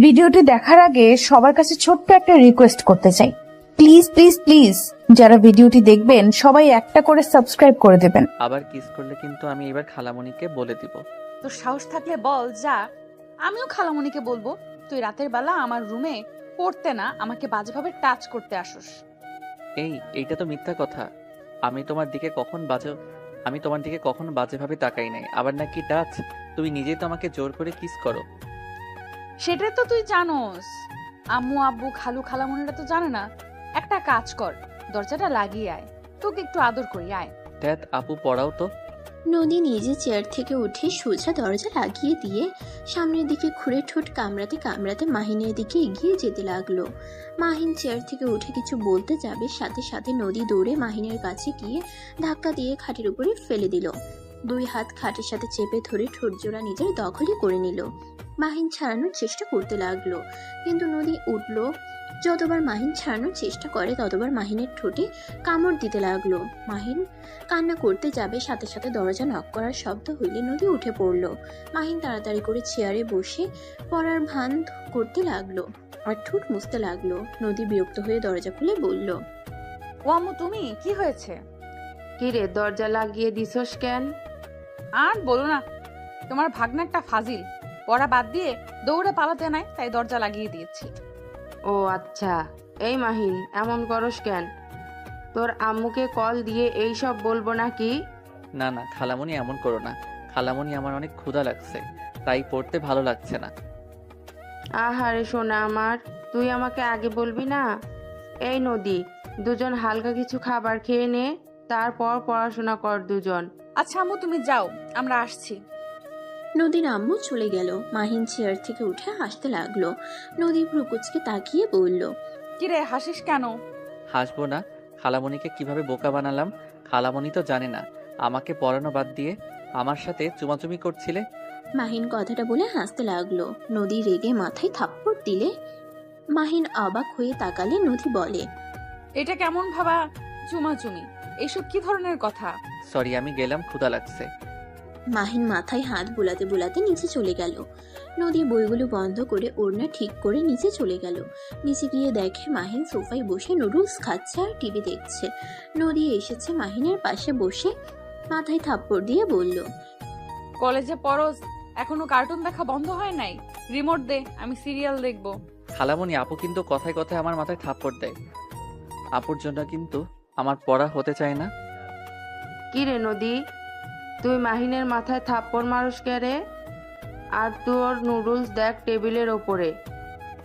ভিডিওটি দেখার আগে সবার কাছে ছোট্ট একটা রিকোয়েস্ট করতে চাই, প্লিজ প্লিজ প্লিজ যারা ভিডিওটি দেখবেন সবাই একটা করে সাবস্ক্রাইব করে দেবেন। আবার কিস করলে কিন্তু আমি এবার খালামণিকে বলে দিব। তোর সাহস থাকলে বল, যা, আমিও খালামণিকে বলবো তুই রাতের বেলা আমার রুমে পড়তে না আমাকে বাজেভাবে টাচ করতে আসোস। এইটা তো মিথ্যা কথা। আমি তোমার দিকে কখনো বাজেভাবে তাকাই নাই। আবার নাকি টাচ? তুমি নিজেই তো আমাকে জোর করে কিস করো। সেটাই তো তুই জানোস, আম্মু আব্বু খালু খালামণিরা তো জানে না। একটা কাজ কর, দরজাটা লাগিয়ে আয়, তোকে একটু আদর করি, আয়। ধ্যাত আপু, পড়াও তো। নদী নিজে চেয়ার থেকে উঠে সোজা দরজা লাগিয়ে দিয়ে সামনের দিকে ঘুরে ঠোঁট কামড়াতে কামড়াতে মাহিনের দিকে এগিয়ে যেতে লাগলো। মাহিন চেয়ার থেকে উঠে কিছু বলতে যাবে, সাথে সাথে নদী দৌড়ে মাহিনের কাছে গিয়ে ধাক্কা দিয়ে খাটের উপরে ফেলে দিল। দুই হাত খাটের সাথে চেপে ধরে ঠোঁট জোড়া নিজের দখলে করে নিল। মাহিন ছাড়ানোর চেষ্টা করতে লাগলো, কিন্তু নদী উঠল। যতবার মাহিন ছাড়ানোর চেষ্টা করে ততবার মাহিনের ঠোঁটে কামড় দিতে লাগলো। মাহিন কান্না করতে যাবে, সাথে সাথে দরজা নক করার শব্দ হইলে নদী উঠে পড়ল। মাহিন তাড়াতাড়ি করে চেয়ারে বসে পড়ার ভান করতে লাগলো আর ঠোঁট মুছতে লাগলো। নদী বিরক্ত হয়ে দরজা খুলে বলল, ও আম্মু, তুমি কি হয়েছে? কিরে, দরজা লাগিয়ে দিছস কেন? আর বলো না, তোমার ভাগনা একটা ফাজিল, পড়া বাদ দিয়ে দৌড়ে পালাতে নাই, তাই দরজা লাগিয়ে দিয়েছি। ও আচ্ছা, এই মাহিন এমন করস কেন? তোর আম্মুকে কল দিয়ে এই সব বলবো নাকি? না না খালামণি, এমন করো না। খালামণি, আমার অনেক ক্ষুধা লাগছে, তাই পড়তে ভালো লাগছে না। আহারে সোনা আমার, তুই আমাকে আগে বলবি না? এই নদী, দুজন হালকা কিছু খাবার খেয়ে নে, তারপর পড়াশোনা কর দুজন। আচ্ছা আম্মু, তুমি যাও, আমরা আসছি। নদীর আম্মু চলে গেল। মাহিন চেয়ার থেকে উঠে হাসতে লাগলো। নদী ভ্রুকুচকে তাকিয়ে বলল, কিরে, হাসিস কেন? হাসবো না? খালামণিকে কিভাবে বোকা বানালাম। খালামণি তো জানে না আমাকে পড়ানো বাদ দিয়ে আমার সাথে চুমাচুমি করছিলে। মাহিন কথাটা বলে হাসতে লাগলো। নদী রেগে মাথায় থাপ্পড় দিলে মাহিন অবাক হয়ে তাকালে। নদী বলে, এটা কেমন ভাবা চুমাচুমি? এইসব কি ধরনের কথা? সরি, আমি গেলাম, ক্ষুধা লাগছে। মাহিন মাথায় হাত বুলাতে বুলাতে নিচে চলে গেল। নদী বইগুলো বন্ধ করে ওড়না ঠিক করে নিচে চলে গেল। নিচে গিয়ে দেখে মাহিন সোফায় বসে নুডলস খাচ্ছে আর টিভি দেখছে। নদী এসেছে মাহিনের পাশে বসে মাথায় থাপ্পড় দিয়ে বলল, কলেজে পড়স, এখনো কার্টুন দেখা বন্ধ হয় নাই? রিমোট দে, আমি সিরিয়াল দেখবো। খালামণি, আপু কিন্তু কথায় কথায় আমার মাথায় থাপ্পড় দেয়। আপুর জন্য কিন্তু আমার পড়া হতে চায় না। কিরে নদী, তুই মাহিনের মাথায় থাপ্পড় মারুস কে রে? আর তোর নুডলস দেখ টেবিলের ওপরে।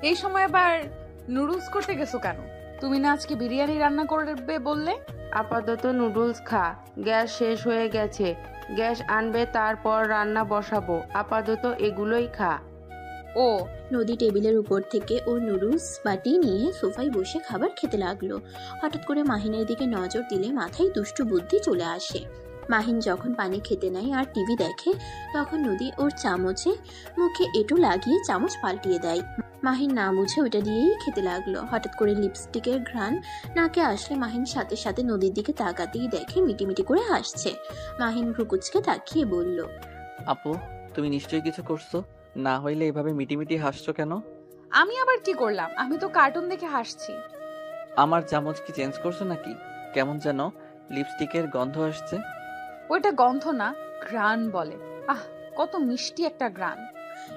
এই সময় আবার নুডলস করতে গেছো কেন? তুমি না আজকে বিরিয়ানি রান্না করবে বললে? আপাতত নুডলস খা, গ্যাস শেষ হয়ে গেছে, গ্যাস আনবে তারপর রান্না বসাবো। আপাতত এগুলোই খা। ও, নদী টেবিলের উপর থেকে ওর নুডলস বাটি নিয়ে সোফায় বসে খাবার খেতে লাগলো। হঠাৎ করে মাহিনের দিকে নজর দিলে মাথায় দুষ্টু বুদ্ধি চলে আসে। মাহিন যখন পানি খেতে নেয় আর টিভি দেখে, তখন নদী ওর চামচে মুখে এঁটো লাগিয়ে চামচ পাল্টিয়ে দেয়। মাহিন না বুঝে ওটা দিয়েই খেতে লাগলো। হঠাৎ করে লিপস্টিকের ঘ্রাণ নাকে আসলে মাহিন সাথে সাথে নদীর দিকে তাকাতেই দেখে মিটিমিটি করে হাসছে। মাহিন ভ্রুকুচকে তাকিয়ে বলল, আপু, তুমি নিশ্চয়ই কিছু করছো, না হইলে এভাবে মিটিমিটি হাসছো কেন? আমি আবার কি করলাম? আমি তো কার্টুন দেখে হাসছি। আমার চামচ কি চেঞ্জ করছো নাকি? কেমন যেন লিপস্টিকের গন্ধ আসছে। ওইটা গন্ধ না, ঘ্রাণ বলে। আহ, কত মিষ্টি একটা ঘ্রাণ।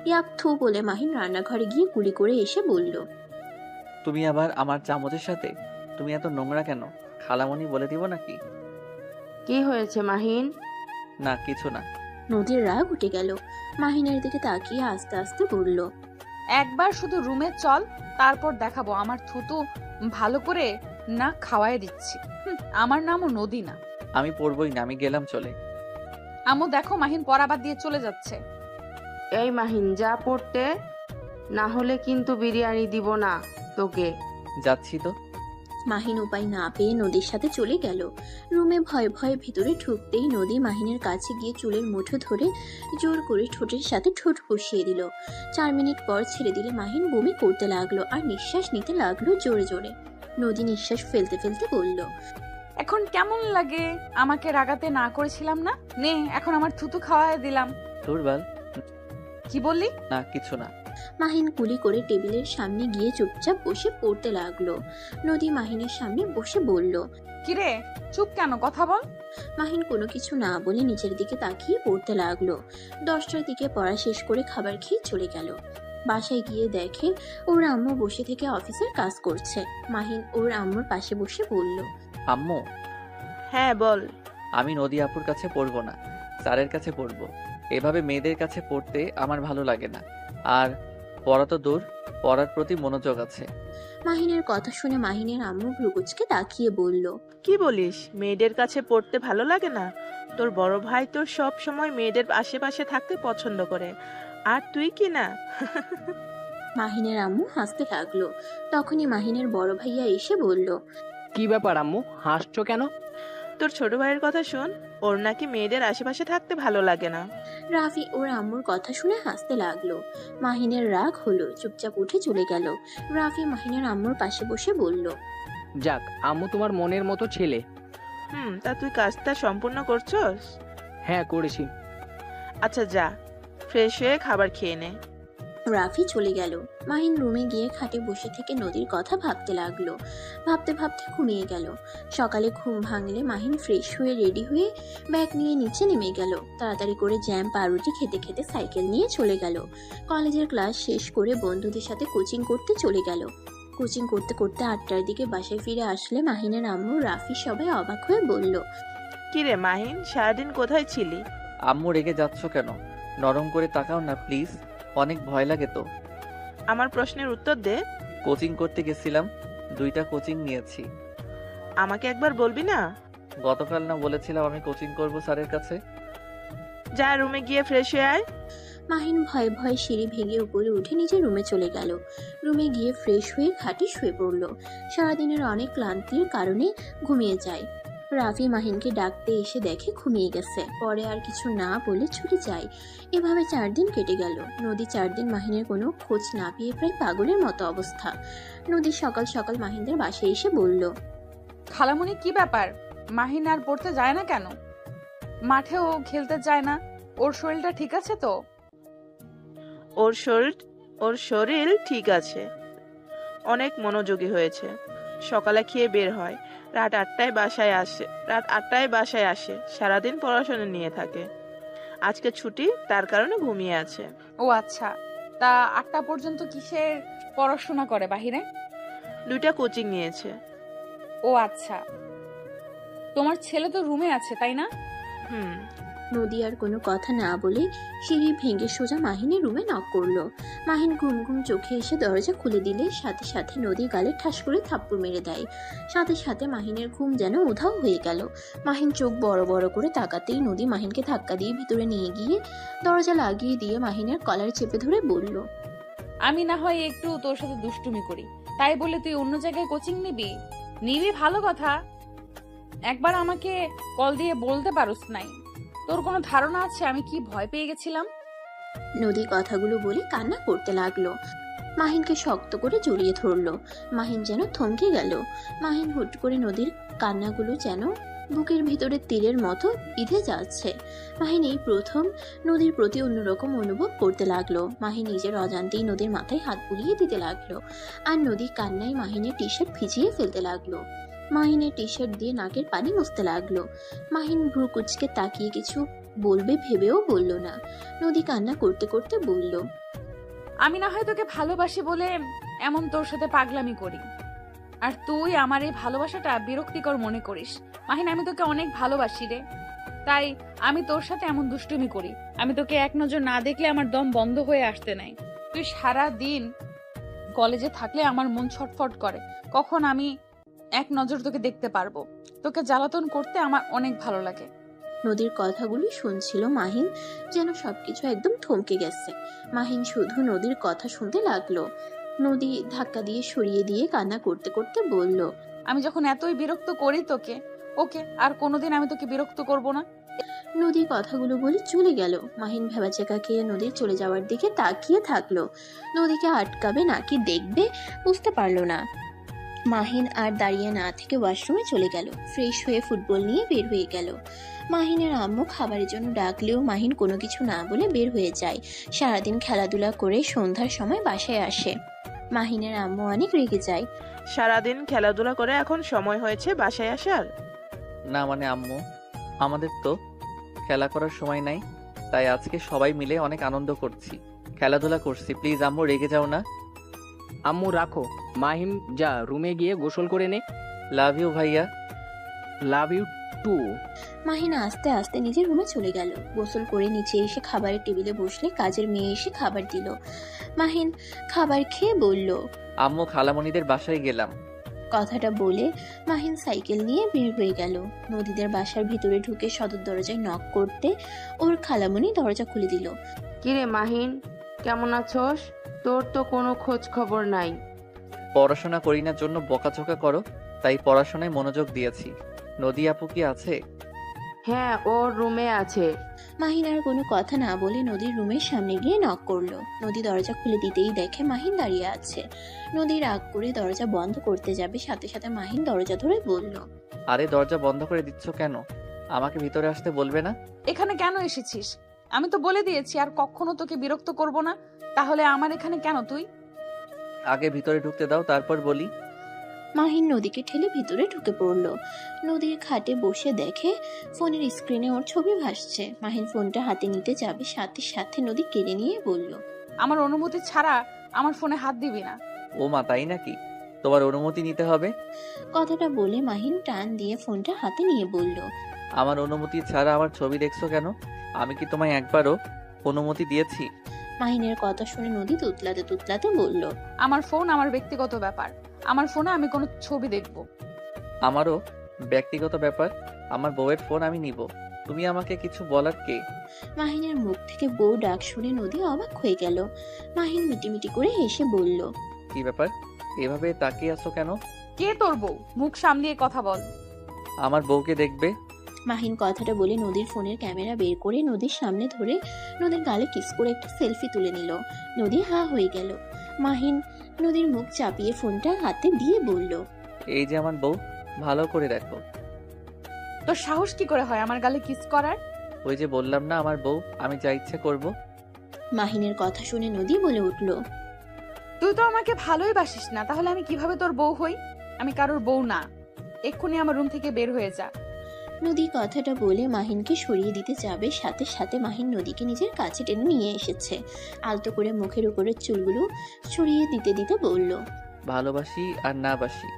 ইয়াক থু বলে মাহিন রান্নাঘরে গিয়ে গুলি করে এসে বলল, তুমি আবার আমার চামচের সাথে? তুমি এত নোংরা কেন? খালামণি বলে দিব নাকি? কি হয়েছে মাহিন? না, কিছু না। নদীর রাগ উঠে গেল। মাহিনের দিকে তাকিয়ে আস্তে আস্তে বলল, একবার শুধু রুমে চল, তারপর দেখাবো আমার থুতু ভালো করে না খাওয়াই দিচ্ছি। আমার নামও নদী না। আমি পড়বই না, আমি গেলাম চলে। আম্মু দেখো, মাহিন পড়া বাদ দিয়ে চলে যাচ্ছে। এই মাহিন, যা পড়তে, না হলে কিন্তু বিরিয়ানি দিব না তোকে। যাচ্ছি তো। মাহিন উপায় না পেয়ে নদীর সাথে চলে গেল। রুমে ভয়ে ভয়ে ভিতরে ঢুকতেই নদী মাহিনের কাছে গিয়ে চুলের মুঠো ধরে জোর করে ঠোঁটের সাথে ঠোঁট বসিয়ে দিল। 4 মিনিট পর ছেড়ে দিলে মাহিন বমি করতে লাগলো আর নিঃশ্বাস নিতে লাগলো জোরে জোরে। নদী নিঃশ্বাস ফেলতে ফেলতে বলল, এখন কেমন লাগে? আমাকে রাগাতে না করেছিলাম না? নে, এখন আমার থুতু খাওয়াই দিলাম। দুর্বল। কি বললি? না, কিছু না। মাহিন কুলি করে টেবিলের সামনে গিয়ে চুপচাপ বসে পড়তে লাগলো। নদী মাহিনের সামনে বসে বলল। কিরে চুপ কেন, কথা বল। মাহিন কোনো কিছু না বলে নিচের দিকে তাকিয়ে পড়তে লাগলো। 10টার দিকে পড়া শেষ করে খাবার খেয়ে চলে গেল। বাসায় গিয়ে দেখে ওর আম্মু বসে থেকে অফিসের কাজ করছে। মাহিন ওর আম্মুর পাশে বসে বলল। আম্মু, হ্যাঁ বল। আমি নদী আপুর কাছে পড়বো না, স্যারের কাছে পড়বো। এভাবে মেয়েদের কাছে পড়তে আমার ভালো লাগে না। আর পড়া তো দূর, পড়ার প্রতি মনোযোগ আছে। মাহিনের কথা শুনে মাহিনের আম্মু ভ্রুকুচকে তাকিয়ে বলল। কি বলিস, মেয়েদের কাছে পড়তে ভালো লাগে না? তোর বড় ভাই তো সব সময় মেয়েদের আশেপাশে থাকতে পছন্দ করে, আর তুই কি না? মাহিনের আম্মু হাসতে লাগলো। তখনই মাহিনের বড় ভাইয়া এসে বলল। কি ব্যাপার আম্মু, হাসছো কেন? তোর ছোট ভাইয়ের কথা শোন, ওর নাকি মেয়েদের আশেপাশে থাকতে ভালো লাগে না। রাফি ওর আম্মুর কথা শুনে হাসতে লাগলো। মাহিনের রাগ হলো, চুপচাপ উঠে চলে গেল। রাফি মাহিনের আম্মুর পাশে বসে বলল। যাক, আম্মু তোমার মনের মতো ছেলে। তা তুই কাজটা সম্পূর্ণ করছস? হ্যাঁ করেছি। আচ্ছা যা, ফ্রেশ হয়ে খাবার খেয়ে নে। রাফি চলে গেল। মাহিন রুমে গিয়ে খাটে বসে থেকে নদীর কথা ভাবতে লাগলো। ভাবতে ভাবতে ঘুমিয়ে গেল। সকালে ঘুম ভাঙলে মাহিন ফ্রেশ হয়ে রেডি হয়ে ব্যাগ নিয়ে নিচে নেমে গেল। তাড়াতাড়ি করে জ্যাম পাউরুটি খেতে খেতে সাইকেল নিয়ে চলে গেল। কলেজের ক্লাস শেষ করে বন্ধুদের সাথে কোচিং করতে চলে গেল। কোচিং করতে করতে 8টার দিকে বাসায় ফিরে আসলে মাহিনের আম্মু রাফি সবাই অবাক হয়ে বলল। কিরে মাহিন, সারাদিন কোথায় ছিলি? আম্মু রেগে যাচ্ছ কেন? নরম করে তাকাও না প্লিজ, অনেক ভয় লাগে তো। আমার প্রশ্নের উত্তর দে। কোচিং করতে গেছিলাম, 2টা কোচিং নিয়েছি। আমাকে একবার বলবি না? গতকাল না বলেছিলাম আমি কোচিং করব স্যারের কাছে? যা রুমে গিয়ে ফ্রেশ হয়ে আয়। মাহিন ভয়ে ভয়ে সিঁড়ি ভেঙে উপরে উঠে নিজের রুমে চলে গেল। রুমে গিয়ে ফ্রেশ হয়ে খাটে শুয়ে পড়ল। সারাদিনের অনেক ক্লান্তির কারণে ঘুমিয়ে যায়। রাফি মাহিনকে ডাকতে এসে দেখে ঘুমিয়ে গেছে। পরে আর কিছু না বলে ছুটে যায়। এভাবে 4 দিন কেটে গেল। নদী 4 দিন মাহিনের কোনো খোঁজ না পেয়ে প্রায় পাগলের মতো অবস্থা। নদী সকাল সকাল মাহিনদের বাসায় এসে বলল। খালামুনি কি ব্যাপার, মাহিন আর পড়তে যায় না কেন? মাঠেও খেলতে যায় না? ওর শরীরটা ঠিক আছে তো? ওর শরীর ঠিক আছে, অনেক মনোযোগী হয়েছে। সকালে খেয়ে বের হয়, রাত 8টায় বাসায় আসে। সারাদিন পড়াশোনা নিয়ে থাকে। আজকে ছুটি, তার কারণে ঘুমিয়ে আছে। ও আচ্ছা, তা 8টা পর্যন্ত কিসের পড়াশোনা করে বাহিরে? 2টা কোচিং নিয়েছে। ও আচ্ছা, তোমার ছেলে তো রুমে আছে তাই না? হুম। নদী আর কোনো কথা না বলে সিঁড়ি ভেঙে সোজা মাহিনের রুমে নক করলো। মাহিন ঘুম ঘুম চোখে এসে দরজা খুলে দিলে সাথে সাথে নদী গালে ঠাস করে থাপ্পড় মেরে দেয়। সাথে সাথে মাহিনের ঘুম যেন উধাও হয়ে গেল। মাহিন চোখ বড় বড় করে তাকাতেই নদী মাহিনকে ধাক্কা দিয়ে ভিতরে নিয়ে গিয়ে দরজা লাগিয়ে দিয়ে মাহিনের কলার চেপে ধরে বলল। আমি না হয় একটু তোর সাথে দুষ্টুমি করি, তাই বলে তুই অন্য জায়গায় কোচিং নিবি? নিবি ভালো কথা, একবার আমাকে কল দিয়ে বলতে পারোস নাই? তোর কোনো ধারণা আছে আমি কি ভয় পেয়ে গেছিলাম? নদী কথাগুলো বলে কান্না করতে লাগলো। মাহিনকে শক্ত করে জড়িয়ে ধরলো। মাহিন যেন থমকে গেল। মাহিন হুট করে নদীর কান্নাগুলো যেন বুকের ভিতরে তীরের মতো বিঁধে যাচ্ছে। মাহিন এই প্রথম নদীর প্রতি অন্যরকম অনুভব করতে লাগলো। মাহিন নিজের অজান্তেই নদীর মাথায় হাত বুলিয়ে দিতে লাগলো। আর নদী কান্নায় মাহিনের টি শার্ট ভিজিয়ে ফেলতে লাগলো। মাহিনের টি শার্ট দিয়ে নাকের পানি মুছতে লাগলো। মাহিন ভ্রু কুচকে তাকিয়ে কিছু বলবে ভেবেও বলল না। নদী কান্না করতে করতে বলল। আমি না হয় তোকে ভালোবাসি বলে এমন তোর সাথে পাগলামি করি, আর তুই আমার এই ভালোবাসাটা বিরক্তিকর মনে করিস। মাহিন, আমি তোকে অনেক ভালোবাসি রে, তাই আমি তোর সাথে এমন দুষ্টুমি করি। আমি তোকে এক নজর না দেখলে আমার দম বন্ধ হয়ে আসতে নাই। তুই সারা দিন কলেজে থাকলে আমার মন ছটফট করে, কখন আমি এক নজর তোকে দেখতে পারবো। তোকে জ্বালাতন করতে আমার অনেক ভালো লাগে। নদীর কথাগুলি শুনছিল মাহিন, যেন সবকিছু একদম থমকে গেছে। মাহিন শুধু নদীর কথা শুনতে লাগলো। নদী ধাক্কা দিয়ে সরিয়ে দিয়ে কান্না করতে করতে বলল। আমি যখন এতই বিরক্ত করি তোকে, ওকে আর কোনোদিন আমি তোকে বিরক্ত করব না। নদী কথাগুলো বলে চলে গেল। মাহিন ভেবাচেকা খেয়ে নদীর চলে যাওয়ার দিকে তাকিয়ে থাকলো। নদীকে আটকাবে নাকি দেখবে বুঝতে পারলো না। মাহিন আর দাঁড়িয়ে না থেকে ওয়াশরুমে চলে গেল। ফ্রেশ হয়ে ফুটবল নিয়ে বের হয়ে গেল। মাহিনের আম্মু খাবারের জন্য ডাকলেও মাহিন কোনো কিছু না বলে বের হয়ে যায়। সারাদিন খেলাধুলা করে সন্ধ্যার সময় বাসায় আসে। মাহিনের আম্মু অনেক রেগে যায়। সারাদিন খেলাধুলা করে এখন সময় হয়েছে বাসায় আসার? না মানে আম্মু, আমাদের তো খেলা করার সময় নাই, তাই আজকে সবাই মিলে অনেক আনন্দ করছি, খেলাধুলা করছি। প্লিজ আম্মু রেগে যাও না। আম্মু রাখো, মাহিম যা রুমে গিয়ে গোসল করে নে। লাভ ইউ ভাইয়া। Love you two. মাহিন আস্তে আস্তে নিজের রুমে চলে গেল। গোসল করে নিচে এসে খাবারের টেবিলে বসলে কাজের মেয়ে এসে খাবার দিল। মাহিন খাবার খেয়ে বলল, আম্মু খালামণিদের বাসায় গেলাম। কথাটা বলে মাহিন সাইকেল নিয়ে বের হয়ে গেল। নদীদের বাসার ভিতরে ঢুকে সদর দরজায় নক করতে ওর খালামণি দরজা খুলে দিল। কিরে মাহিন, কেমন আছোস? তোর তো কোনো খোঁজ খবর নাই। পড়াশোনা করি না জন্য বকাঝকা করো, তাই পড়াশোনায় মনোযোগ দিয়েছি। নদী আপু কি আছে? হ্যাঁ, ওর রুমে আছে। মাহিন আর কোনো কথা না বলে নদীর রুমের সামনে গিয়ে নক করলো। নদী দরজা খুলে দিতেই দেখে মাহিন দাঁড়িয়ে আছে। নদী রাগ করে দরজা বন্ধ করতে যাবে, সাথে সাথে মাহিন দরজা ধরে বলল, আরে দরজা বন্ধ করে দিচ্ছ কেন? আমাকে ভিতরে আসতে বলবে না? এখানে কেন এসেছিস? আমি তো বলে দিয়েছি আর কখনো তোকে বিরক্ত করব না। তাহলে আমার এখানে কেন তুই? আগে ভিতরে ঢুকতে দাও, তারপর বলি। মাহিন নদীকে ঠেলে ভিতরে ঢুকে পড়লো। নদীর খাটে বসে দেখে ফোনের স্ক্রিনে ওর ছবি ভাসছে। মাহিন ফোনটা হাতে নিতে যাবে, সাথে সাথে নদী কেড়ে নিয়ে বলল, আমার অনুমতি ছাড়া আমার ফোনে হাত দিবি না। ও মা, তাই নাকি? তোমার অনুমতি নিতে হবে? কথাটা বলে মাহিন টান দিয়ে ফোনটা হাতে নিয়ে বলল, আমার অনুমতি ছাড়া আমার ছবি দেখছো কেন? আমি কি তোমায় একবারও অনুমতি দিয়েছি? মাহিনের কথা শুনে নদী তুতলাতে তুতলাতে বলল, আমার ফোন আমার ব্যক্তিগত ব্যাপার। আমার ফোনে আমি কোনো ছবি দেখব? আমারও ব্যক্তিগত ব্যাপার। আমার বউয়ের ফোন আমি নিব। তুমি আমাকে কিছু বলার কে? মাহিনের মুখ থেকে বউ ডাক শুনে নদী অবাক হয়ে গেল। মাহিন মিটিমিটি করে হেসে বলল, কি ব্যাপার? এভাবে তাকিয়ে আছো কেন? কে তোর বউ? মুখ সামলিয়ে কথা বল। আমার বউকে দেখবে? মাহিন কথাটা বলে নদীর ফোনের ক্যামেরা বের করে নদীর সামনে ধরে নদীর গালে কিস করে একটা সেলফি তুলে নিল। নদী হা হয়ে গেল। মাহিন নদীর মুখ চাপিয়ে ফোনটা হাতে দিয়ে বলল, এই যে আমার বউ, ভালো করে দেখো। তোর সাহস কি করে হয় আমার গালে কিস করার? ওই যে বললাম না আমার বউ, আমি যা ইচ্ছে করব। মাহিনের কথা শুনে নদী বলে উঠল, তুই তো আমাকে ভালোই বাসিস না, তাহলে আমি কিভাবে তোর বউ হই? আমি কারোর বউ না। এক্ষুনি আমার রুম থেকে বের হয়ে যা। নদী কথাটা বলে মাহিনকে সরিয়ে দিতে যাবে, সাথে সাথে মাহিন নদীকে নিজের কাছে টেনে নিয়ে এসেছে। আলতো করে মুখের উপরের চুলগুলো সরিয়ে দিতে দিতে বলল, ভালোবাসি আর না বাসি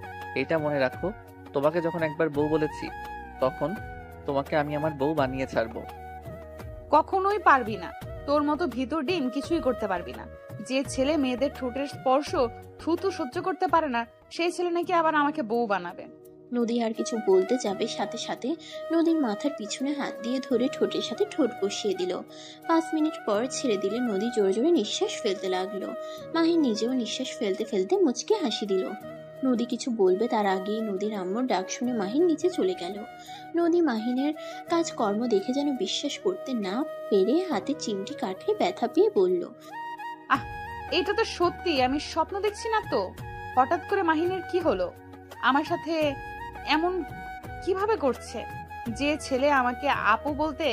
এটা মনে রাখো। তোমাকে যখন একবার বউ বলেছি, তখন তোমাকে আমি আমার বউ বানিয়ে ছাড়বো। কখনোই পারবি না। তোর মতো ভিতর ডিম কিছুই করতে পারবি না। যে ছেলে মেয়েদের ঠোঁটের স্পর্শ থুতু সহ্য করতে পারে না, সেই ছেলে নাকি আবার আমাকে বউ বানাবে। নদী আর কিছু বলতে যাবে, সাথে সাথে নদীর মাথার পিছনে হাত দিয়ে ধরে ঠোঁটের সাথে ঠোঁট বসিয়ে দিল। 5 মিনিট পর ছেড়ে দিলে নদী জোরে জোরে নিঃশ্বাস ফেলতে লাগলো। মাহিন নিজেও নিঃশ্বাস ফেলতে ফেলতে মুচকে হাসি দিল। নদী কিছু বলবে তার আগেই নদীর আম্মুর ডাক শুনে মাহিন নিচে চলে গেল। নদী মাহিনের কাজকর্ম দেখে যেন বিশ্বাস করতে না পেরে হাতে চিমটি কাটলে ব্যথা পেয়ে বলল, এটা তো সত্যি, আমি স্বপ্ন দেখছি না তো? হঠাৎ করে মাহিনের কি হলো? আমার সাথে এমন কিভাবে করছে? যে ছেলে আমাকে আপু বলতে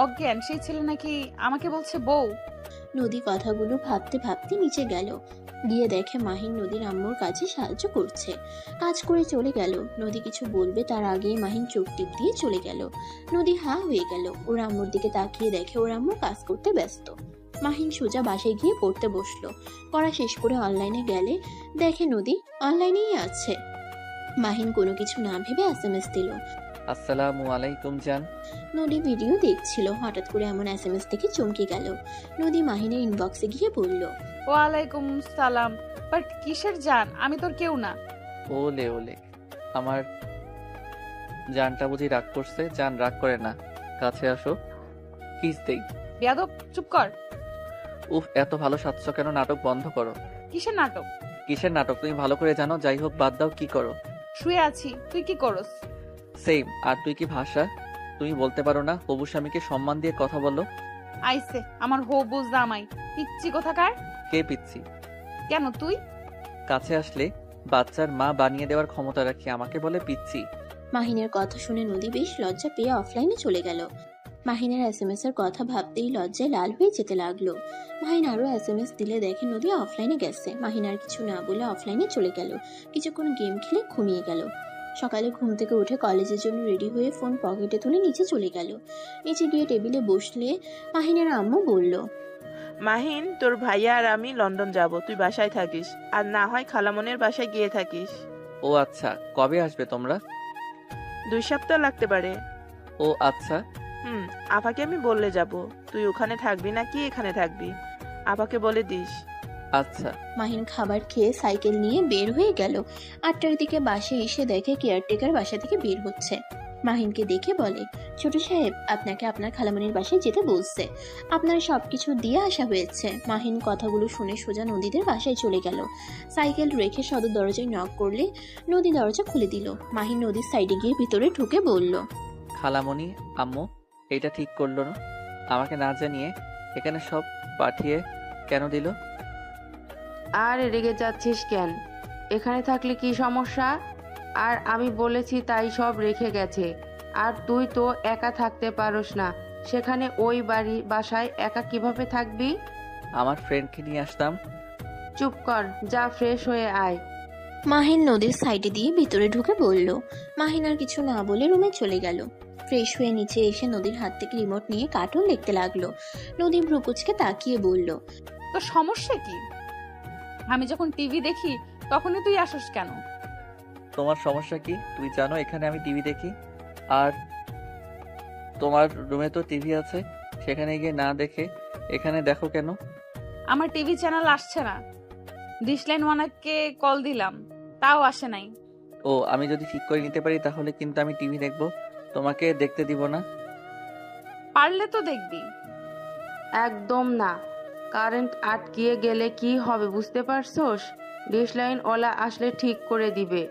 অজ্ঞান, সেই ছেলে নাকি আমাকে বলছে বউ। নদী কথাগুলো ভাবতে ভাবতে নিচে গেল। গিয়ে দেখে মাহিন নদীর আম্মুর কাজে সাহায্য করছে। কাজ করে চলে গেল। নদী কিছু বলবে তার আগেই মাহিন চোখ টিপ দিয়ে চলে গেল। নদী হা হয়ে গেল। ওর আম্মুর দিকে তাকিয়ে দেখে ওর আম্মু কাজ করতে ব্যস্ত। মাহিন সোজা বাসায় গিয়ে পড়তে বসলো। পড়া শেষ করে অনলাইনে গেলে দেখে নদী অনলাইনেই আছে। মাহিন কোনো কিছু না ভেবে SMS দিল। আসসালামু আলাইকুম জান। নদী ভিডিও দেখছিল, হঠাৎ করে এমন SMS থেকে চমকে গেল। নদী মাহিনের ইনবক্সে গিয়ে বলল, ওয়ালাইকুম সালাম। বাট কিসের জান? আমি তোর কেউ না। ওলে ওলে, আমার জানটা বুঝি রাগ করছে? জান রাগ করে না, কাছে আসো, কিস দেই। বেয়াদব, চুপ কর। উফ, এত ভালো সাজছ কেন? নাটক বন্ধ করো। কিসের নাটক? কিসের নাটক তুমি ভালো করে জানো। যাই হোক, বাদ দাও। কি করো? শুয়ে আছি। তুই কি করস? সেম। আর তুই কি ভাষা? তুমি বলতে পারো না? হবু স্বামীকে সম্মান দিয়ে কথা বলো। আইসে আমার হবু জামাই, পিচ্ছি কোথাকার। কে পিচ্ছি? কেন তুই? কাছে আসলে বাচ্চার মা বানিয়ে দেওয়ার ক্ষমতা রাখি, আমাকে বলে পিচ্ছি। মাহিনের কথা শুনে নদী বেশ লজ্জা পেয়ে অফলাইনে চলে গেল। মাহিনের এসএমএস এর কথা ভাবতেই লজ্জায় লাল হয়ে যেতে লাগলো। মাহিন আরো এসএমএস দিলে দেখে নদী অফলাইনে গেছে। মাহিন আর কিছু না বলে অফলাইনে চলে গেল। কিছুক্ষণ গেম খেলে ঘুমিয়ে গেল। সকালে ঘুম থেকে উঠে কলেজের জন্য রেডি হয়ে ফোন পকেটে তুলে নিচে চলে গেল। নিচে গিয়ে টেবিলে বসলে মাহিনের আম্মু বলল, মাহিন, তোর ভাইয়া আর আমি লন্ডন যাব, তুই বাসায় থাকিস, আর না হয় খালামনের বাসায় গিয়ে থাকিস। ও আচ্ছা, কবে আসবে তোমরা? 2 সপ্তাহ লাগতে পারে। ও আচ্ছা। আপাকে আমি বললে যাব, তুই ওখানে থাকবি নাকি এখানে থাকবি, আপাকে বলে দিস। আচ্ছা। মাহিন খাবার খেয়ে সাইকেল নিয়ে বের হয়ে গেল। 8টার দিকে বাসায় এসে দেখে কেয়ারটেকার বাসা থেকে বের হচ্ছে। মাহিনকে দেখে বলে, ছোট সাহেব আপনাকে আপনার খালামণির বাসায় যেতে বলছে, আপনার সবকিছু দিয়ে আসা হয়েছে। মাহিন কথাগুলো শুনে সোজা নদীদের বাসায় চলে গেল। সাইকেল রেখে সদর দরজায় নক করলে নদী দরজা খুলে দিল। মাহিন নদীর সাইডে গিয়ে ভিতরে ঢুকে বলল, খালামণি, আম্মু এটা ঠিক করলো না, আমাকে না জানিয়ে এখানে সব পাঠিয়ে কেন দিল? আর রেগে যাচ্ছিস কেন? এখানে থাকলে কি সমস্যা? আর আমি বলেছি তাই সব রেখে গেছে। আর তুই তো একা থাকতে পারোস না, সেখানে ওই বাসায় একা কিভাবে থাকবি? আমার ফ্রেন্ডকে নিয়ে আসতাম। চুপ কর, যা ফ্রেশ হয়ে আয়। মাহিন নদীর সাইডে দিয়ে ভিতরে ঢুকে বলল। মাহিন আর কিছু না বলে রুমে চলে গেল। ফ্রেশ হয়ে নিচে এসে নদীর হাত থেকে রিমোট নিয়ে কার্টুন দেখতে লাগলো। নদী ভ্রুকুচকে তাকিয়ে বলল, তো সমস্যা কি? আমি যখন টিভি দেখি তখনই তুই আসিস কেন? তোমার সমস্যা কি? তুই জানো এখানে আমি টিভি দেখি, আর তোমার রুমে তো টিভি আছে, সেখানে গিয়ে না দেখে এখানে দেখো কেন? আমার টিভি চ্যানেল আসছে না। ডিশলাইন ওয়ানাকে কল দিলাম, তাও আসে নাই। ও, আমি যদি ঠিক করে নিতে পারি তাহলে কিন্তু আমি টিভি দেখবো, তোমাকে দেখতে দিব না। পারলে তো দেখবি। একদম না। কারেন্ট আটকিয়ে গেলে কি হবে বুঝতে পারছোস? ডিশলাইন ওলা আসলে ঠিক করে দিবে।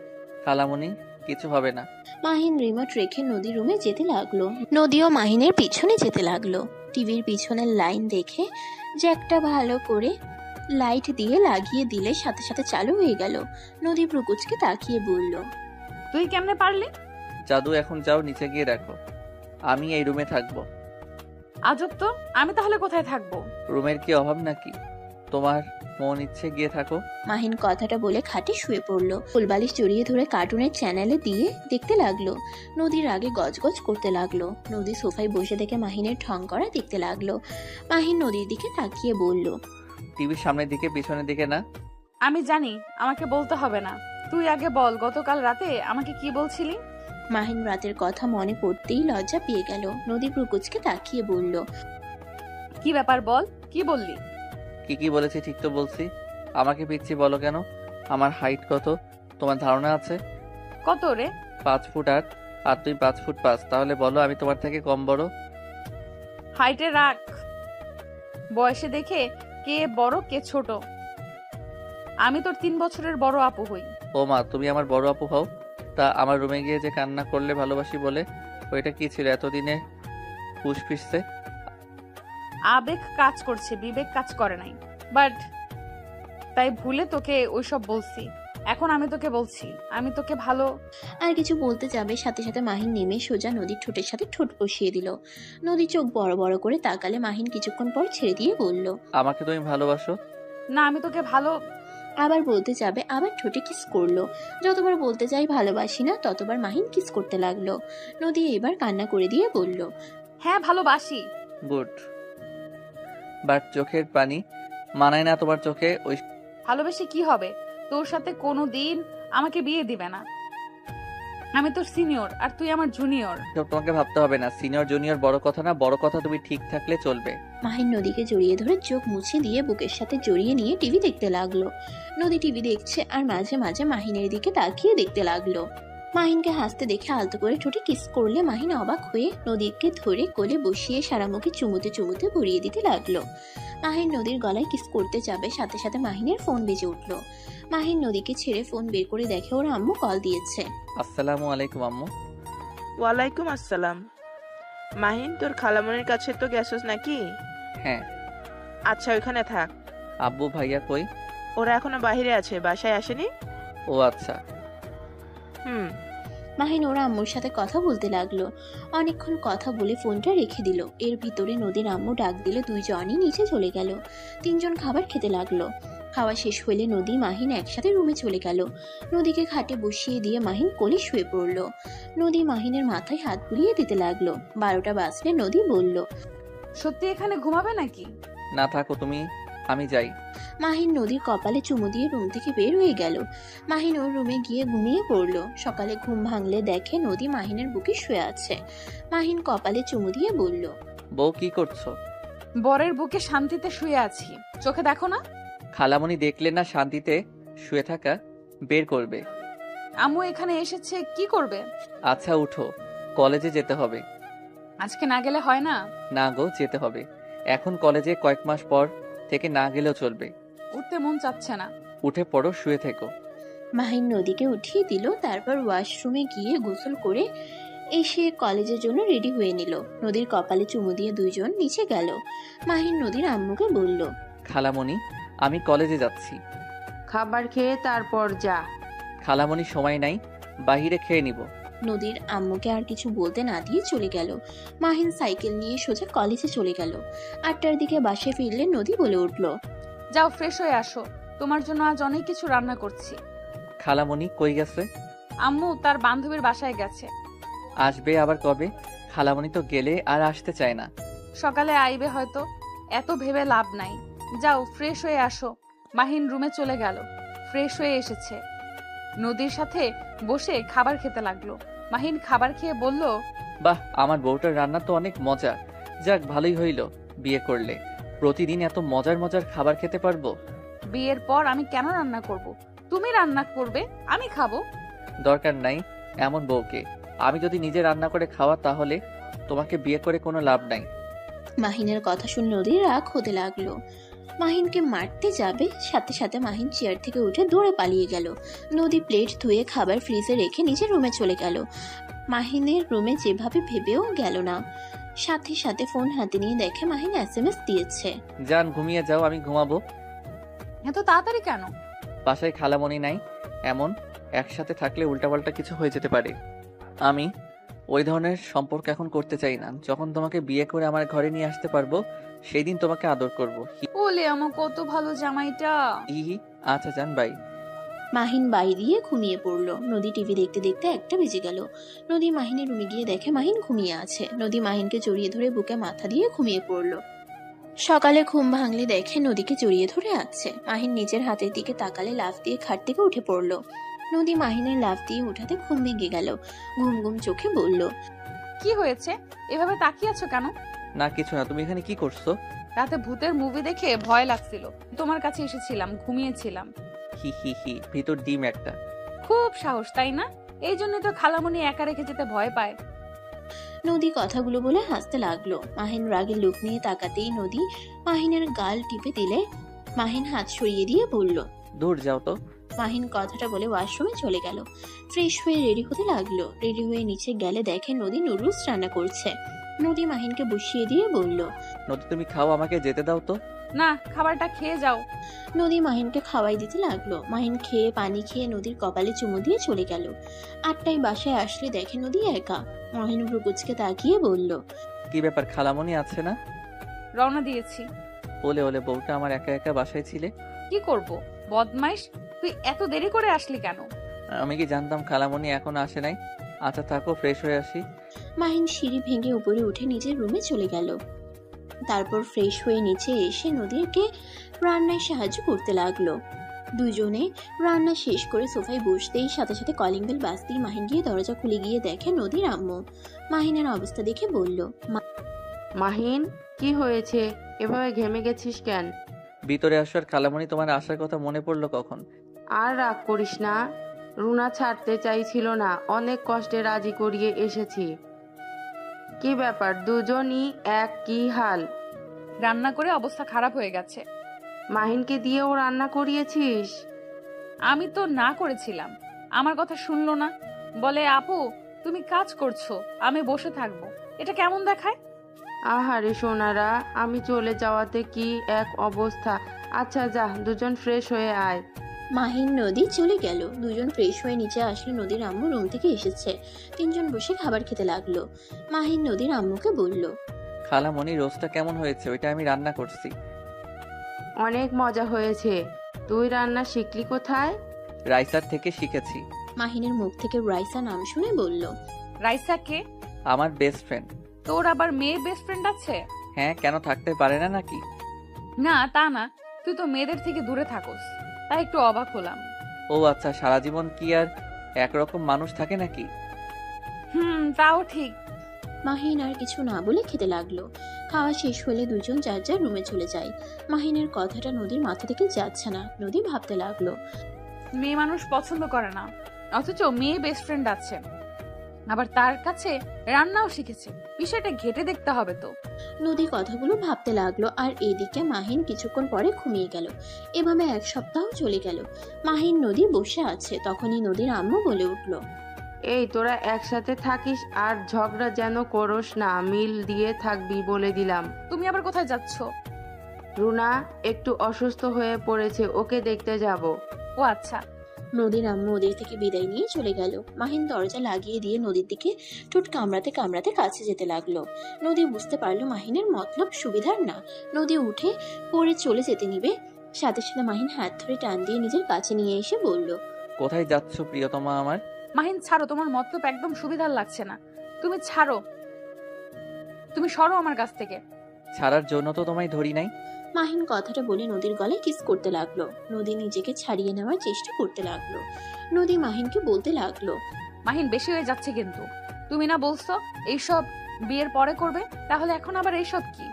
খালামণি, কিছু হবে না। মাহিন রিমোট রেখে নদী রুমে যেতে লাগলো। নদীও মাহিনের পিছনে যেতে লাগলো। টিভির পিছনের লাইন দেখে জ্যাকটা ভালো করে লাইট দিয়ে লাগিয়ে দিলে সাথে সাথে চালু হয়ে গেল। নদী ভ্রুকুচকে তাকিয়ে বলল, তুই কেমনে পারলি? জাদু, এখন যাও নিচে গিয়ে দেখো, আমি এই রুমে থাকবো। আজব তো, আমি তাহলে কোথায় থাকবো? রুমের কি অভাব নাকি? তোমার মন ইচ্ছে গিয়ে থাকো। মাহিন কথাটা বলে খাটে শুয়ে পড়লো। ফুলবালিশ জড়িয়ে ধরে কার্টুনের চ্যানেলে দিয়ে দেখতে লাগলো। নদীর আগে গজগজ করতে লাগলো। নদী সোফায় বসে থেকে মাহিনের ঠং করা দেখতে লাগলো। মাহিন নদীর দিকে তাকিয়ে বলল, টিভির সামনের দিকে, পিছনের দিকে না। আমি জানি, আমাকে বলতে হবে না। তুই আগে বল, গতকাল রাতে আমাকে কি বলছিলি? মাহিন রাতের কথা মনে পড়তেই লজ্জা পেয়ে গেল। নদী ভ্রুকুচকে তাকিয়ে বলল, কি ব্যাপার বল, কি বললি? কি বলেছি ঠিক তো বলছি। আমাকে পিচ্ছি বলো কেন? আমার হাইট কত তোমার ধারণা আছে? কত রে? 5 ফুট 8, আর তুই 5 ফুট 5, তাহলে বলো আমি তোমার থেকে কম বড়? হাইটে রাখ, বয়সে দেখে কে বড় কে ছোট। আমি তোর 3 বছরের বড় আপু হই। ও মা, তুমি আমার বড় আপু হও? তা আমার রুমে গিয়ে যে কান্না করলে ভালোবাসি বলে, ওইটা কি ছিল এতদিনে হুশ ফিরছে? আবেগ কাজ করছে, বিবেক কাজ করে নাই। বাট তাই ভুলে তোকে ওইসব বলছি। এখন আমি তোকে বলছি, আমি তোকে ভালো। আর কিছু বলতে যাবে সাথে সাথে মাহিন নেমে সোজা নদীর ঠোঁটের সাথে ঠোঁট বসিয়ে দিল। নদী চোখ বড় বড় করে তাকালে মাহিন কিছুক্ষণ পর ছেড়ে দিয়ে বলল, আমাকে তুমি ভালোবাসো? না, আমি তোকে ভালো। আবার বলতে যাবে, আবার ঠোঁটে কিস করলো। যতবার বলতে যাই ভালোবাসি না, ততবার মাহিন কিস করতে লাগলো। নদী এবার কান্না করে দিয়ে বলল, হ্যাঁ ভালোবাসি। গুড, বাট চোখের পানি মানায় না তোমার চোখে। ওই ভালোবেসে কি হবে? তোর সাথে কোনো দিন আমাকে বিয়ে দিবে না। আমি তোর সিনিয়র আর তুই আমার জুনিয়র। সব তোমাকে ভাবতে হবে না। সিনিয়র জুনিয়র বড় কথা না, বড় কথা তুমি ঠিক থাকলে চলবে। মাহিন নদীকে জড়িয়ে ধরে চোখ মুছে দিয়ে বুকের সাথে জড়িয়ে নিয়ে টিভি দেখতে লাগলো। নদী টিভি দেখছে আর মাঝে মাঝে মাহিনের দিকে তাকিয়ে দেখতে লাগলো। মাহিনকে হাসতে দেখে আলতো করে ঠোঁটে কিস করলে মাহিন অবাক হয়ে নদীকে ধরে কোলে বসিয়ে সারা মুখে চুমুতে চুমুতে ভরিয়ে দিতে লাগলো। মাহিন নদীর গলায় কিস করতে যাবে, সাথে সাথে মাহিনের ফোন বেজে উঠলো। মাহিন নদীকে ছেড়ে ফোন বের করে দেখে ওর আম্মু কল দিয়েছে। আসসালামু আলাইকুম আম্মু। ওয়ালাইকুম আসসালাম। মাহিন, তোর খালামনির কাছে তো গেছস নাকি? হ্যাঁ। আচ্ছা, ওইখানে থাক। আব্বু ভাইয়া কই? ওরা এখনো বাইরে আছে, বাসায় আসেনি। ও আচ্ছা। হুম। মাহিন ওর আম্মুর সাথে কথা বলতে লাগলো। অনেকক্ষণ কথা বলে ফোনটা রেখে দিল। এর ভিতরে নদীর আম্মু ডাক দিলে দুইজনই নিচে চলে গেল। তিনজন খাবার খেতে লাগলো। খাওয়া শেষ হলে নদী মাহিন একসাথে রুমে চলে গেল। নদীকে খাটে বসিয়ে দিয়ে মাহিন কোলে শুয়ে পড়লো। নদী মাহিনের মাথায় হাত বুলিয়ে দিতে লাগলো। 12টা বাজলে নদী বলল, সত্যি এখানে ঘুমাবে নাকি? না থাকো তুমি, আমি যাই। মাহিন নদীর কপালে চুমু দিয়ে রুম থেকে বের হয়ে গেল। মাহিন ওর রুমে গিয়ে ঘুমিয়ে পড়লো। সকালে ঘুম ভাঙলে দেখে নদী মাহিনের বুকে শুয়ে আছে। মাহিন কপালে চুমু দিয়ে বলল, বউ কি করছো? বরের বুকে শান্তিতে শুয়ে আছি, চোখে দেখো না? খালামণি দেখলে না শান্তিতে শুয়ে থাকা, বের করবে। আম্মু এখানে এসেছে, কি করবে? আচ্ছা উঠো, কলেজে যেতে হবে। আজকে না গেলে হয় না? না গো, যেতে হবে। এখন কলেজে কয়েক মাস পর থেকে না গেলেও চলবে। উঠতে মন চাচ্ছে না। উঠে পড়ো, শুয়ে থেকো। মাহিন নদীকে উঠিয়ে দিল। তারপর ওয়াশরুমে গিয়ে গোসল করে এসে কলেজের জন্য রেডি হয়ে নিল। নদীর কপালে চুমু দিয়ে দুইজন নিচে গেল। মাহিন নদীর আম্মুকে বলল, খালামণি, আমি কলেজে যাচ্ছি। খাবার খেয়ে তারপর যা। খালামণি সময় নাই, বাহিরে খেয়ে নিব। নদীর আম্মুকে আর কিছু বলতে না দিয়ে চলে গেল। মাহিন সাইকেল নিয়ে সোজা কলেজে চলে গেল। 8টার দিকে বাসে ফিরলে নদী বলে উঠল, যাও ফ্রেশ হয়ে আসো, তোমার জন্য আজ অনেক কিছু রান্না করছি। খালামণি কই গেছে? আম্মু তার বান্ধবীর বাসায় গেছে। আসবে আবার কবে? খালামণি তো গেলে আর আসতে চায় না। সকালে আইবে হয়তো, এত ভেবে লাভ নাই। যাও ফ্রেশ হয়ে আসো। মাহিন রুমে চলে গেল। ফ্রেশ হয়ে এসেছে, নদীর সাথে বসে খাবার খেতে লাগলো। মাহিন খাবার খেয়ে বলল, বাহ, আমার বউটার রান্না তো অনেক মজা। যাক, ভালোই হইল বিয়ে করলে। প্রতিদিন এত মজার মজার খাবার খেতে পারবো। বিয়ের পর আমি কেন রান্না করব? তুমি রান্না করবে, আমি খাবো। দরকার নাই এমন বউকে। আমি যদি নিজে রান্না করে খাওয়া, তাহলে তোমাকে বিয়ে করে কোনো লাভ নাই। মাহিনের কথা শুনে নদীর রাগ হতে লাগলো। মাহিনকে মারতে যাবে, সাথে সাথে মাহিন চেয়ার থেকে উঠে দৌড়ে পালিয়ে গেল। নদী প্লেট ধুয়ে খাবার ফ্রিজে রেখে নিজের রুমে চলে গেল। মাহিনের রুমে যেভাবে ভেবেও গেল না। সাথে সাথে ফোন হাতে নিয়ে দেখে মাহিন SMS দিয়েছে। যান ঘুমিয়ে যাও, আমি ঘুমাবো। এত তাড়াতাড়ি কেন? বাসায় খালামণি নাই, এমন একসাথে থাকলে উল্টাপাল্টা কিছু হয়ে যেতে পারে। আমি ওই ধরনের সম্পর্ক এখন করতে চাই না। যখন তোমাকে বিয়ে করে আমার ঘরে নিয়ে আসতে পারবো, সেই দিন তোমাকে আদর করবো। ওলে আমার কত ভালো জামাইটা। হি হি। আচ্ছা যান, বাই। মাহিন বাই দিয়ে ঘুমিয়ে পড়লো। নদী টিভি দেখতে দেখতে 1টা বেজে গেল। নদী মাহিনের রুমে গিয়ে দেখে মাহিন ঘুমিয়ে আছে। নদী মাহিনকে জড়িয়ে ধরে বুকে মাথা দিয়ে ঘুমিয়ে পড়লো। সকালে ঘুম ভাঙলে দেখে নদীকে জড়িয়ে ধরে আছে। মাহিন নিজের হাতের দিকে তাকালে লাফ দিয়ে খাট থেকে উঠে পড়লো। নদী মাহিনের লাফ দিয়ে উঠাতে ঘুম ভেঙে গেল। ঘুম ঘুম চোখে বলল, কি হয়েছে, এভাবে তাকিয়ে আছো কেন? না কিছু না, তুমি এখানে কি করছো? রাতে ভূতের মুভি দেখে ভয় লাগছিল, তোমার কাছে এসেছিলাম, ঘুমিয়েছিলাম। হি হি হি, ভিতর ডিম একটা। খুব সাহস তাই না? এই জন্য তো খালামণি একা রেখে যেতে ভয় পায়। নদী কথাগুলো বলে হাসতে লাগলো। মাহিন রাগের লুক নিয়ে তাকাতেই নদী মাহিনের গাল টিপে দিলে মাহিন হাত সরিয়ে দিয়ে বলল, দূর যাও তো। মাহিন কথাটা বলে ওয়াশরুমে চলে গেল। ফ্রেশ হয়ে রেডি হতে লাগলো। রেডি হয়ে নিচে গেলে দেখে নদী নুডলস রান্না করছে। নদী মাহিনকে বসিয়ে দিয়ে বলল, নদী তুমি খাও, আমাকে যেতে দাও তো। না, খাবারটা খেয়ে যাও। নদী মাহিনকে খাওয়াই দিতে লাগলো। মাহিন খেয়ে পানি খেয়ে নদীর কপালে চুমু দিয়ে চলে গেল। 8টায় বাসায় আসলে দেখে নদী একা। মাহিন ভ্রুকুচকে তাকিয়ে বলল, কি ব্যাপার, খালামণি আছে না? রওনা দিয়েছি। ওলে ওলে, বউটা আমার একা একা বাসায় ছিলে। কি করব, বদমাইশ, তুই এত দেরি করে আসলি কেন? আমি কি জানতাম খালামণি এখনো আসে নাই? আচ্ছা থাকো, ফ্রেশ হয়ে আসি। মাহিন সিঁড়ি ভেঙে উপরে উঠে নিজের রুমে চলে গেল। তারপর ফ্রেশ হয়ে নিচে এসে নদীকে রান্নায় সাহায্য করতে লাগলো। দুজনে রান্না শেষ করে সোফায় বসতেই সাথে সাথে কলিং বেল বাজতেই মাহিন গিয়ে দরজা খুলে গিয়ে দেখে নদীর আম্মু। মাহিনের অবস্থা দেখে বলল, মাহিন, কি হয়েছে? এভাবে ঘেমে গেছিস কেন? ভিতরে আসার খালামণি, তোমার আসার কথা মনে পড়লো কখন। আর রাগ করিস না, রুনা ছাড়তে চাইছিল না, অনেক কষ্টে রাজি করিয়ে এসেছি। কি ব্যাপার, দুজনই এক কি হাল? রান্না করে অবস্থা খারাপ হয়ে গেছে। মাহিনকে দিয়েও রান্না করিয়েছিস? আমি তো না করেছিলাম, আমার কথা শুনলো না। বলে, আপু তুমি কাজ করছো, আমি বসে থাকবো। এটা কেমন দেখায়? আহারে সোনারা, আমি চলে যাওয়াতে কি এক অবস্থা। আচ্ছা যা, দুজন ফ্রেশ হয়ে আয়। মাহিন নদী চলে গেল। দুজন ফ্রেশ হয়ে নিচে আসলে নদীর আম্মু রুম থেকে এসেছে। তিনজন বসে খাবার খেতে লাগলো। মাহিন নদীর আম্মুকে বলল, খালামণি, রোস্টটা কেমন হয়েছে? ওইটা আমি রান্না করছি। অনেক মজা হয়েছে। তুই রান্না শিখলি কোথায়? রাইসার থেকে শিখেছি। মাহিনের মুখ থেকে রাইসা নাম শুনে বলল, রাইসা কে? আমার বেস্ট ফ্রেন্ড। তোর আবার মেয়ে বেস্ট ফ্রেন্ড আছে? হ্যাঁ, কেন থাকতে পারে না নাকি? না তা না, তুই তো মেয়েদের থেকে দূরে থাকোস, তাই একটু অবাক হলাম। ও আচ্ছা, সারা জীবন কি আর একরকম মানুষ থাকে নাকি? তাও ঠিক। মাহিন আর কিছু না বলে খেতে লাগলো। খাওয়া শেষ হলে দুজন যার যার রুমে চলে যায়। মাহিনের কথাটা নদীর মাথা থেকে যাচ্ছে না। নদী ভাবতে লাগলো, মেয়ে মানুষ পছন্দ করে না, অথচ মেয়ে বেস্ট ফ্রেন্ড আছে, আবার তার কাছে রান্নাও শিখেছে। বিষয়টা ঘেটে দেখতে হবে তো। নদী কথাগুলো ভাবতে লাগলো। আর এদিকে মাহিন কিছুক্ষণ পরে ঘুমিয়ে গেল। এভাবে এক সপ্তাহ চলে গেল। মাহিন নদী বসে আছে। তখনই নদীর আম্মু বলে উঠল, এই তোরা একসাথে থাকিস আর ঝগড়া যেন করস না, মিল দিয়ে থাকবি বলে দিলাম। তুমি আবার কোথায় যাচ্ছ? রুনা একটু অসুস্থ হয়ে পড়েছে, ওকে দেখতে যাব। ও আচ্ছা। নদীর আম্মু ওদের থেকে বিদায় নিয়ে চলে গেল। মাহিন দরজা লাগিয়ে দিয়ে নদীর দিকে ঠোঁট কামড়াতে কামড়াতে কাছে যেতে লাগলো। নদী বুঝতে পারলো মাহিনের মতলব সুবিধার না। নদী উঠে পড়ে চলে যেতে নিবে, সাথে সাথে মাহিন হাত ধরে টান দিয়ে নিজের কাছে নিয়ে এসে বলল, কোথায় যাচ্ছ প্রিয়তমা আমার? মাহিন ছাড়ো, তোমার মতলব একদম সুবিধার লাগছে না। তুমি ছাড়ো, তুমি সরো আমার কাছ থেকে। ছাড়ার জন্য তো তোমায় ধরি নাই। মাহিন কথাটা বলে নদীর গলায় কিস করতে লাগলো। নদী নিজেকে ছাড়িয়ে নেওয়ার চেষ্টা করতে লাগলো। নদী মাহিনকে বলতে লাগলো, মাহিন বেশি হয়ে যাচ্ছে কিন্তু। তুমি না বলছো এইসব বিয়ের পরে করবে, তাহলে এখন আবার এইসব কি?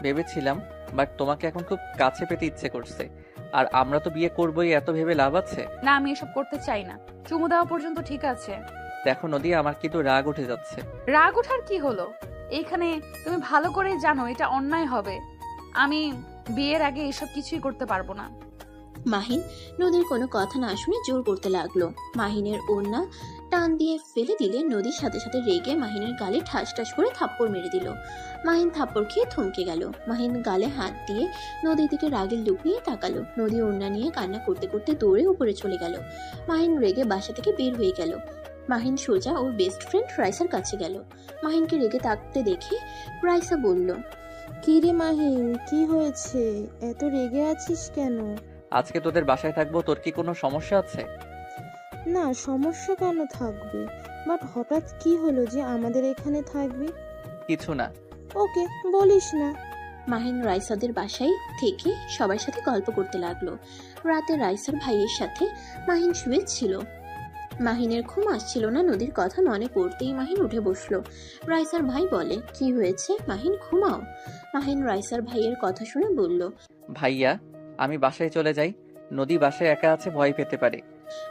ভেবেছিলাম, বাট তোমাকে এখন খুব কাছে পেতে ইচ্ছে করছে। আর আমরা তো বিয়ে করবোই, এত ভেবে লাভ আছে? না, আমি এসব করতে চাই না। চুমু দেওয়া পর্যন্ত ঠিক আছে। দেখো নদী, আমার কিন্তু রাগ উঠে যাচ্ছে। রাগ ওঠার কি হলো? এইখানে তুমি ভালো করেই জানো এটা অন্যায় হবে। আমি বিয়ের আগে এসব কিছুই করতে পারবো না। মাহিন নদীর কোনো কথা না শুনে জোর করতে লাগলো। মাহিনের ওড়না টান দিয়ে ফেলে দিলে নদীর সাথে সাথে রেগে মাহিনের গালে ঠাস ঠাস করে থাপ্পড় মেরে দিল। মাহিন থাপ্পড় খেয়ে থমকে গেল। মাহিন গালে হাত দিয়ে নদীর দিকে রাগের লুক নিয়ে তাকালো। নদী ওড়না নিয়ে কান্না করতে করতে দৌড়ে উপরে চলে গেল। মাহিন রেগে বাসা থেকে বের হয়ে গেল। মাহিন সোজা ওর বেস্ট ফ্রেন্ড রাইসার কাছে গেল। মাহিনকে রেগে তাকতে দেখে রাইসা বলল, কি রে মাহিন, কি হয়েছে? এত রেগে আছিস কেন? আজকে তোদের বাসায় থাকবো, তোর কি কোনো সমস্যা আছে? না, সমস্যা কেন থাকবে, বাট হঠাৎ কি হলো যে আমাদের এখানে থাকবি? কিছু না। ওকে, বলিস না। মাহিন রাইসাদের বাসায় থেকে সবার সাথে গল্প করতে লাগলো। রাতে রাইসার ভাইয়ের সাথে মাহিন শুয়েছিল। মাহিনের ঘুম আসছিল না। নদীর কথা মনে পড়তেই মাহিন উঠে বসলো। রাইসার ভাই বলে, কি হয়েছে মাহিন, ঘুমাও। মাহিন রাইসার ভাইয়ের কথা শুনে বলল, ভাইয়া, আমি বাসায় চলে যাই। নদী বাসায় একা আছে, ভয় পেতে পারে।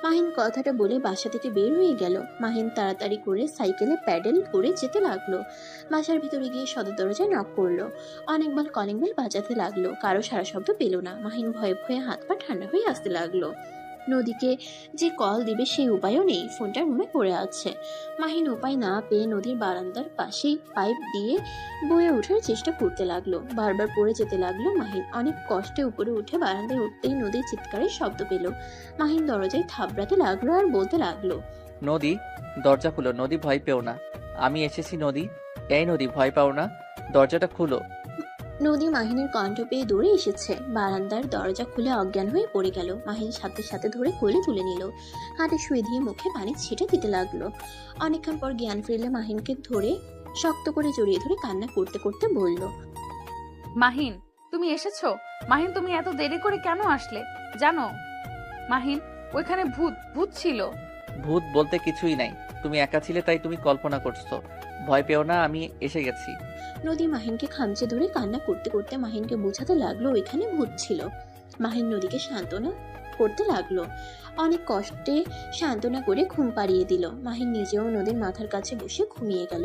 মাহিন কথাটা বলে বাসা থেকে বের হয়ে গেল। মাহিন তাড়াতাড়ি করে সাইকেলে প্যাডেল করে যেতে লাগলো। বাসার ভিতরে গিয়ে সদর দরজায় নক করলো। অনেকবার কলিং বেল বাজাতে লাগলো, কারো সারা শব্দ পেল না। মাহিন ভয়ে ভয়ে হাত পা ঠান্ডা হয়ে আসতে লাগলো। নদীকে যে কল দিবে সেই উপায়ও নেই, ফোনটা রুমে পড়ে আছে। মাহিন উপায় না পেয়ে নদীর বারান্দার পাশেই পাইপ দিয়ে বয়ে ওঠার চেষ্টা করতে লাগলো। বারবার পড়ে যেতে লাগলো। মাহিন অনেক কষ্টে উপরে উঠে বারান্দায় উঠতেই নদীর চিৎকারের শব্দ পেল। মাহিন দরজায় থাবড়াতে লাগলো আর বলতে লাগলো, নদী, দরজা খুলো। নদী, ভয় পেও না, আমি এসেছি। নদী, এই নদী, ভয় পাও না, দরজাটা খুলো। নদী মাহিনের কণ্ঠ পেয়ে দৌড়ে এসেছে। বারান্দার দরজা খুলে অজ্ঞান হয়ে পড়ে গেল। মাহিন সাথে সাথে ধরে কোলে তুলে নিল। হাতে শুয়ে দিয়ে মুখে পানি ছিটে দিতে লাগলো। অনেকক্ষণ পর জ্ঞান ফিরলে মাহিনকে ধরে শক্ত করে জড়িয়ে ধরে কান্না করতে করতে বলল, মাহিন, তুমি এসেছো? মাহিন, তুমি এত দেরি করে কেন আসলে জানো? মাহিন, ওইখানে ভূত ভূত ছিল। ভূত বলতে কিছুই নাই, তুমি একা ছিলে তাই তুমি কল্পনা করছো। ভয় পেও না, আমি এসে গেছি। নদী মাহিনকে খামচে ধরে কান্না করতে করতে মাহিনকে বোঝাতে লাগলো ওইখানে ভূত ছিল। মাহিন নদীকে সান্ত্বনা করতে লাগলো। অনেক কষ্টে সান্ত্বনা করে ঘুম পাড়িয়ে দিল। মাহিন নিজেও নদীর মাথার কাছে বসে ঘুমিয়ে গেল।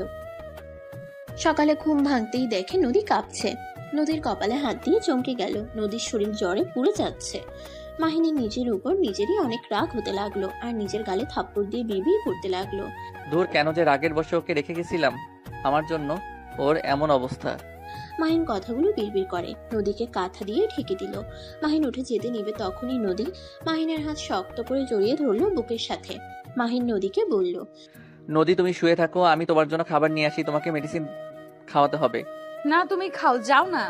সকালে ঘুম ভাঙতেই দেখে নদী কাঁপছে। নদীর কপালে হাত দিয়ে চমকে গেল। নদীর শরীর জ্বরে পুড়ে যাচ্ছে। মাহিনের নিজের উপর নিজেরই অনেক রাগ হতে লাগলো আর নিজের গালে থাপ্পড় দিয়ে বিড়বিড় করতে লাগলো। দূর, কেন যে রাগের বসে ওকে রেখে গেছিলাম, আমার জন্য ওর এমন অবস্থা। মাহিন কথাগুলো বিড়বিড় করে। নদীকে কাঁথা দিয়ে ঢেকে দিল। মাহিন উঠে যেতে নিবে তখনই নদী মাহিনের হাত শক্ত করে জড়িয়ে ধরলো বুকের সাথে। মাহিন নদীকে বলল, নদী তুমি শুয়ে থাকো, আমি তোমার জন্য খাবার নিয়ে আসি, তোমাকে মেডিসিন খাওয়াতে হবে। না তুমি খাও, যাও না,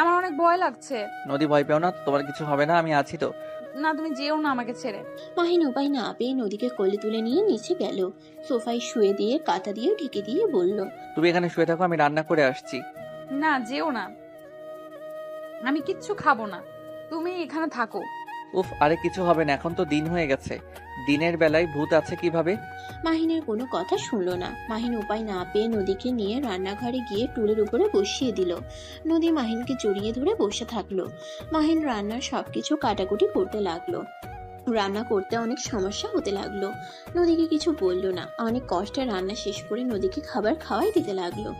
আমার অনেক ভয় লাগছে। নদী ভয় পেও না, তোমার কিছু হবে না, আমি আছি তো। না তুমি যেও না আমাকে ছেড়ে। মাহিন উপায় না পেয়ে নদীকে কোলে তুলে নিয়ে নিচে গেল। সোফায় শুয়ে দিয়ে কাঁথা দিয়ে ঢেকে দিয়ে বলল, তুমি এখানে শুয়ে থাকো, আমি রান্না করে আসছি। না যেও না, আমি কিচ্ছু খাবো না, তুমি এখানে থাকো। উফ, আরে কিছু হবে না, এখন তো দিন হয়ে গেছে। দিনের বেলায় ভূত আছে কিভাবে? মাহিনের কোনো কথা শুনলো না। মাহিন উপায় না পেয়ে নদীকে নিয়ে রান্নাঘরে গিয়ে টুলের উপরে বসিয়ে দিল। নদী মাহিনকে জড়িয়ে ধরে বসে থাকলো। মাহিন রান্নার সবকিছু কাটাকুটি করতে লাগলো। রান্না করতে অনেক সমস্যা হতে লাগলো। নদীকে কিছু বললো না। অনেক কষ্টে রান্না শেষ করে নদীকে খাবার খাওয়াই দিতে লাগলো।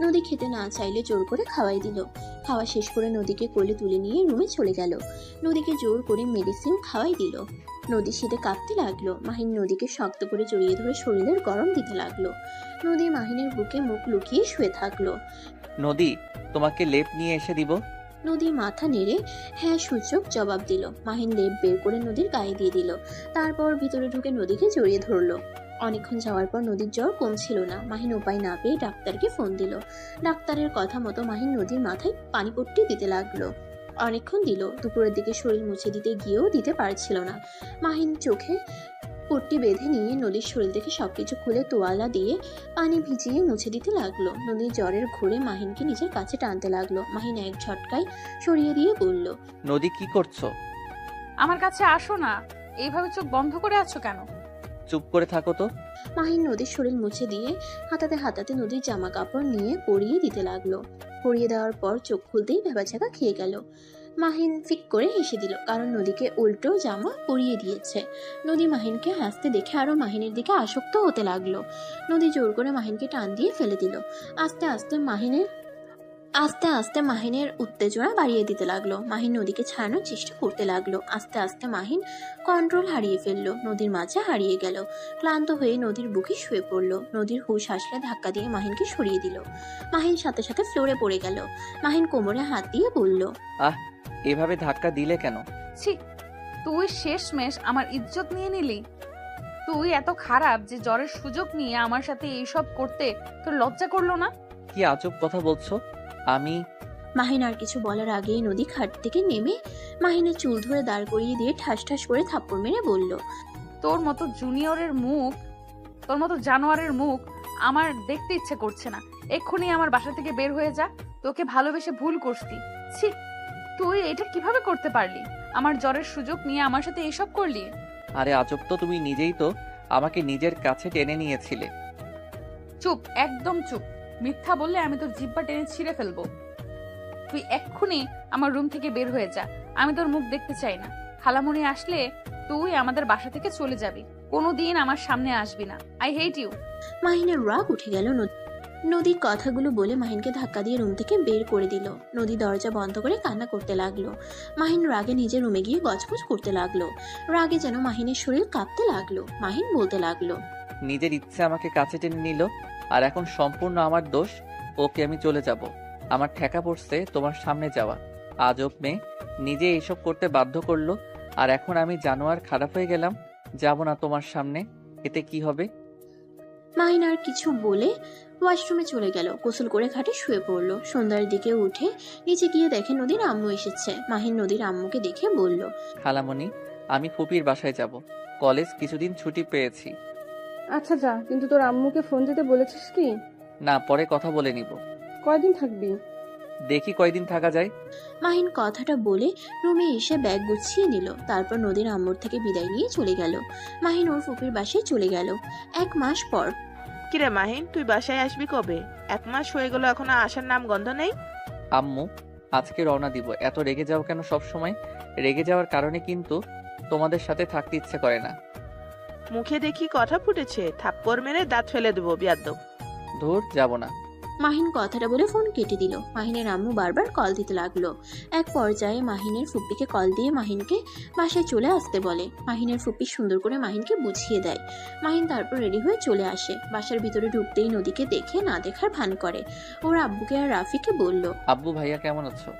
নদী খেতে না চাইলে জোর করে খাওয়াই দিল। খাওয়া শেষ করে নদীকে কোলে তুলে নিয়ে রুমে চলে গেল। নদীকে জোর করে মেডিসিন খাওয়াই দিল। নদী শীতে কাঁপতে লাগলো। মাহিন নদীকে শক্ত করে জড়িয়ে ধরে শরীরের গরম দিতে লাগলো। নদী মাহিনের বুকে মুখ লুকিয়ে শুয়ে থাকলো। নদী, তোমাকে লেপ নিয়ে এসে দিব। নদী মাথা নেড়ে হ্যাঁ সূচক জবাব দিল। মাহিন লেপ বের করে নদীর গায়ে দিয়ে দিল। তারপর ভিতরে ঢুকে নদীকে জড়িয়ে ধরলো। অনেকক্ষণ যাওয়ার পর নদীর জ্বর কমছিল না। মাহিন উপায় না পেয়ে ডাক্তারকে ফোন দিল। ডাক্তারের কথা মতো মাহিন নদীর মাথায় পানিপট্টি দিতে লাগলো। অনেকক্ষণ দিল। দুপুরের দিকে শরীর মুছে দিতে গিয়েও দিতে পারছিল না। মাহিন চোখে পট্টি বেঁধে নিয়ে নদীর শরীর থেকে সবকিছু খুলে তোয়ালা দিয়ে পানি ভিজিয়ে মুছে দিতে লাগলো। নদীর জ্বরের ঘোরে মাহিনকে নিজের কাছে টানতে লাগলো। মাহিন এক ঝটকায় সরিয়ে দিয়ে বলল, নদী কি করছো? আমার কাছে আসো না, এইভাবে চোখ বন্ধ করে আছো কেন? চুপ করে থাকো তো। মাহিন নদীর শরীর মুছে দিয়ে হাতাতে হাতাতে নদীর জামা কাপড় নিয়ে পরিয়ে দিতে লাগলো। পরিয়ে দেওয়ার পর চোখ খুলতেই ভেবাচাকা খেয়ে গেল। মাহিন ফিক করে হেসে দিল, কারণ নদীকে উল্টো জামা পরিয়ে দিয়েছে। নদী মাহিনকে হাসতে দেখে আরো মাহিনের দিকে আসক্ত হতে লাগলো। নদী জোর করে মাহিনকে টান দিয়ে ফেলে দিল। আস্তে আস্তে মাহিনের উত্তেজনা বাড়িয়ে দিতে লাগলো। মাহিন নদীকে ছাড়ানোর চেষ্টা করতে লাগলো। আস্তে আস্তে মাহিন কন্ট্রোল হারিয়ে ফেললো। নদীর মাঝে হারিয়ে গেল। ক্লান্ত হয়ে নদীর বুকে শুয়ে পড়লো। নদীর হুঁশ আসলে ধাক্কা দিয়ে মাহিনকে সরিয়ে দিল। মাহিন সাথে সাথে ফ্লোরে পড়ে গেল। মাহিন কোমরে হাত দিয়ে বলল, আহ, এভাবে ধাক্কা দিলে কেন? ছি, তুই শেষমেশ আমার ইজ্জত নিয়ে নিলি। তুই এত খারাপ যে জ্বরের সুযোগ নিয়ে আমার সাথে এইসব করতে তোর লজ্জা করলো না? কি আজব কথা বলছো? আমি মাহিন আর কিছু বলার আগেই নদী খাট থেকে নেমে মাহিনের চুল ধরে দাঁড় করিয়ে দিয়ে ঠাস ঠাস করে থাপ্পড় মেরে বলল, তোর মতো জুনিয়রের মুখ, তোর মতো জানোয়ারের মুখ আমার দেখতে ইচ্ছে করছে না। এক্ষুনি আমার বাসা থেকে বের হয়ে যা, তোকে ভালোবেসে ভুল করছি। ছি, তুই এটা কিভাবে করতে পারলি? আমার জ্বরের সুযোগ নিয়ে আমার সাথে এসব করলি? আরে আজব তো, তুমি নিজেই তো আমাকে নিজের কাছে টেনে নিয়েছিলে। চুপ, একদম চুপ। মিথ্যা বললে আমি তোর জিহ্বা টেনে ছিঁড়ে ফেলবো। তুই এক্ষুনি আমার রুম থেকে বের হয়ে যা, আমি তোর মুখ দেখতে চাই না। খালামণি আসলে তুই আমাদের বাসা থেকে চলে যাবি, কোনোদিন আমার সামনে আসবি না। I hate you. মাহিনের রাগ উঠে গেল। নদীর কথাগুলো বলে মাহিনকে ধাক্কা দিয়ে রুম থেকে বের করে দিল। নদী দরজা বন্ধ করে কান্না করতে লাগলো। মাহিন রাগে নিজের রুমে গিয়ে গজগজ করতে লাগলো। রাগে যেন মাহিনের শরীর কাঁপতে লাগলো। মাহিন বলতে লাগলো, নিজের ইচ্ছে আমাকে কাছে টেনে নিল, আর এখন সম্পূর্ণ আমার দোষ। ওকে, আমি চলে যাব। আমার ঠেকা পড়ছে তোমার সামনে যাওয়া। আজব মেয়ে, নিজে এইসব করতে বাধ্য করলো, আর এখন আমি জানোয়ার খারাপ হয়ে গেলাম। যাব না তোমার সামনে, এতে কি হবে? মাহিন আর কিছু বলে ওয়াশরুমে চলে গেল। গোসল করে খাটে শুয়ে পড়লো। সন্ধ্যার দিকে উঠে নিচে গিয়ে দেখে নদীর আম্মু এসেছে। মাহিন নদীর আম্মুকে দেখে বলল, খালামণি, আমি ফুপির বাসায় যাব। কলেজ কিছুদিন ছুটি পেয়েছি। আচ্ছা যা, কিন্তু তোর আম্মুকে ফোন দিতে বলেছিস কি? না, পরে কথা বলে নিব। কয়দিন থাকবি? দেখি কয়দিন থাকা যায়। মাহিন কথাটা বলে রুমে এসে ব্যাগ গুছিয়ে নিল। তারপর নদীর আম্মুর থেকে বিদায় নিয়ে চলে গেল। মাহিন ওর ফুপির বাসায় চলে গেল। 1 মাস পর। কিরে মাহিন, তুই বাসায় আসবি কবে? 1 মাস হয়ে গেল, এখনো আসার নাম গন্ধ নেই। আম্মু, আজকে রওনা দিব। এত রেগে যাও কেন সব সময়? রেগে যাওয়ার কারণে কিন্তু তোমাদের সাথে থাকতে ইচ্ছে করে না। মুখে দেখি কথা ফুটেছে, থাপ্পড় মেরে দাঁত ফেলে দেবো, বিয়াদ্দব। ধুর, যাব না। মাহিন কথাটা বলে ফোন কেটে দিল। মাহিনের আম্মু বারবার কল দিতে লাগলো। এক পর্যায়ে মাহিনের ফুপ্পিকে কল দিয়ে মাহিনকে বাসায় চলে আসতে বলে। মাহিনের ফুপ্পি সুন্দর করে মাহিনকে বুঝিয়ে দেয়। মাহিন তারপর রেডি হয়ে চলে আসে। বাসার ভিতরে ঢুকতেই নদীকে দেখে না দেখার ভান করে। ওর আব্বুকে আর রাফিকে বলল, আব্বু ভাইয়া কেমন আছো?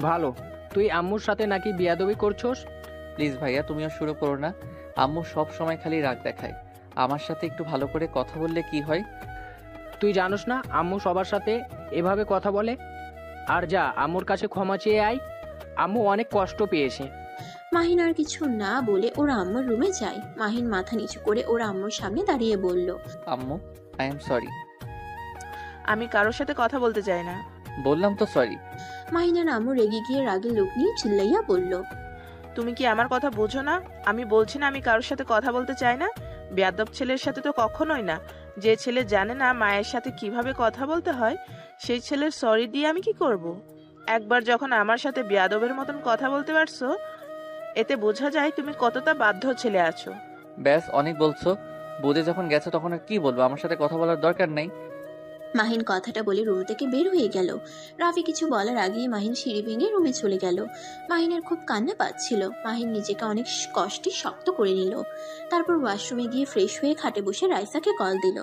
ভালো। তুই আম্মুর সাথে নাকি বিয়াদবি করছস? প্লিজ ভাইয়া তুমিও শুরু করো না। আম্মু সব সময় খালি রাগ দেখায়। আমার সাথে একটু ভালো করে কথা বললে কি হয়? তুই জানোস না আম্মু সবার সাথে এভাবে কথা বলে? আর যা আম্মুর কাছে ক্ষমা চেয়ে আয়। আম্মু অনেক কষ্ট পেয়েছে। মাহিন আর কিছু না বলে ওর আম্মুর রুমে যায়। মাহিন মাথা নিচু করে ওর আম্মুর সামনে দাঁড়িয়ে বলল, আম্মু আই এম সরি। আমি কারোর সাথে কথা বলতে চাই না। বললাম তো সরি। মাহিনের আম্মু রেগে গিয়ে রাগের লোক নিয়ে চিল্লাইয়া বলল, তুমি কি আমার কথা বোঝো না? আমি বলছি না আমি কারোর সাথে কথা বলতে চাই না। বেয়াদব ছেলের সাথে তো কখনোই না। যে ছেলে জানে না মায়ের সাথে কিভাবে কথা বলতে হয়, সেই ছেলের সরি দিয়ে আমি কি করব? একবার যখন আমার সাথে বেয়াদবের মতন কথা বলতে পারছো, এতে বোঝা যায় তুমি কতটা বাধ্য ছেলে আছো। ব্যাস অনেক বলছো। বুঝে যখন গেছো তখন আর কি বলবো? আমার সাথে কথা বলার দরকার নেই। মাহিন কথাটা বলে রুম থেকে বের হয়ে গেল। রাফি কিছু বলার আগেই মাহিন সিঁড়ি ভেঙে রুমে চলে গেল। মাহিনের খুব কান্না পাচ্ছিল। মাহিন নিজেকে অনেক কষ্টে শক্ত করে নিল। তারপর ওয়াশরুমে গিয়ে ফ্রেশ হয়ে খাটে বসে রাইসাকে কল দিল।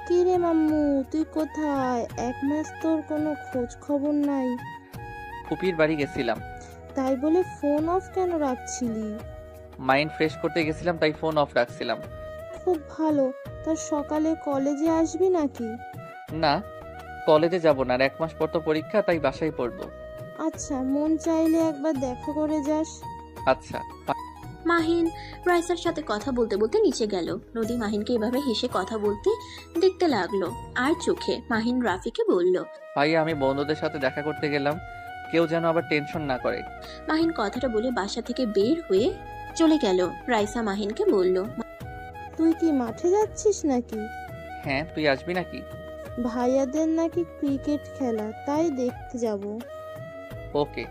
কি রে মাম্মু, তুই কোথায়? 1 মাস তোর কোনো খোঁজ খবর নাই। ফুপির বাড়ি গেছিলাম। তাই বলে ফোন অফ কেন রাখছিলি? মাইন্ড ফ্রেশ করতে গেছিলাম, তাই ফোন অফ রাখছিলাম। খুব ভালো। তোর সকালে কলেজে আসবি নাকি? না, কলেজে যাব না। আর 1 মাস পর তো পরীক্ষা, তাই বাসায় পড়বো। আচ্ছা, মন চাইলে একবার দেখা করে যাস। আচ্ছা। মাহিন রাইসার সাথে কথা বলতে বলতে নিচে গেল। নদী মাহিনকে এভাবে হেসে কথা বলতে দেখতে লাগলো। আর চোখে মাহিন রাফিকে বলল, ভাইয়া আমি বন্ধুদের সাথে দেখা করতে গেলাম, কেউ যেন আবার টেনশন না করে। মাহিন কথাটা বলে বাসা থেকে বের হয়ে চলে গেল। রাইসা মাহিনকে বলল, তুই কি মাঠে যাচ্ছিস নাকি? হ্যাঁ, তুই আসবি নাকি? ভাইয়াদের নাকি ক্রিকেট খেলা, তাই দেখতে যাব। ওকে,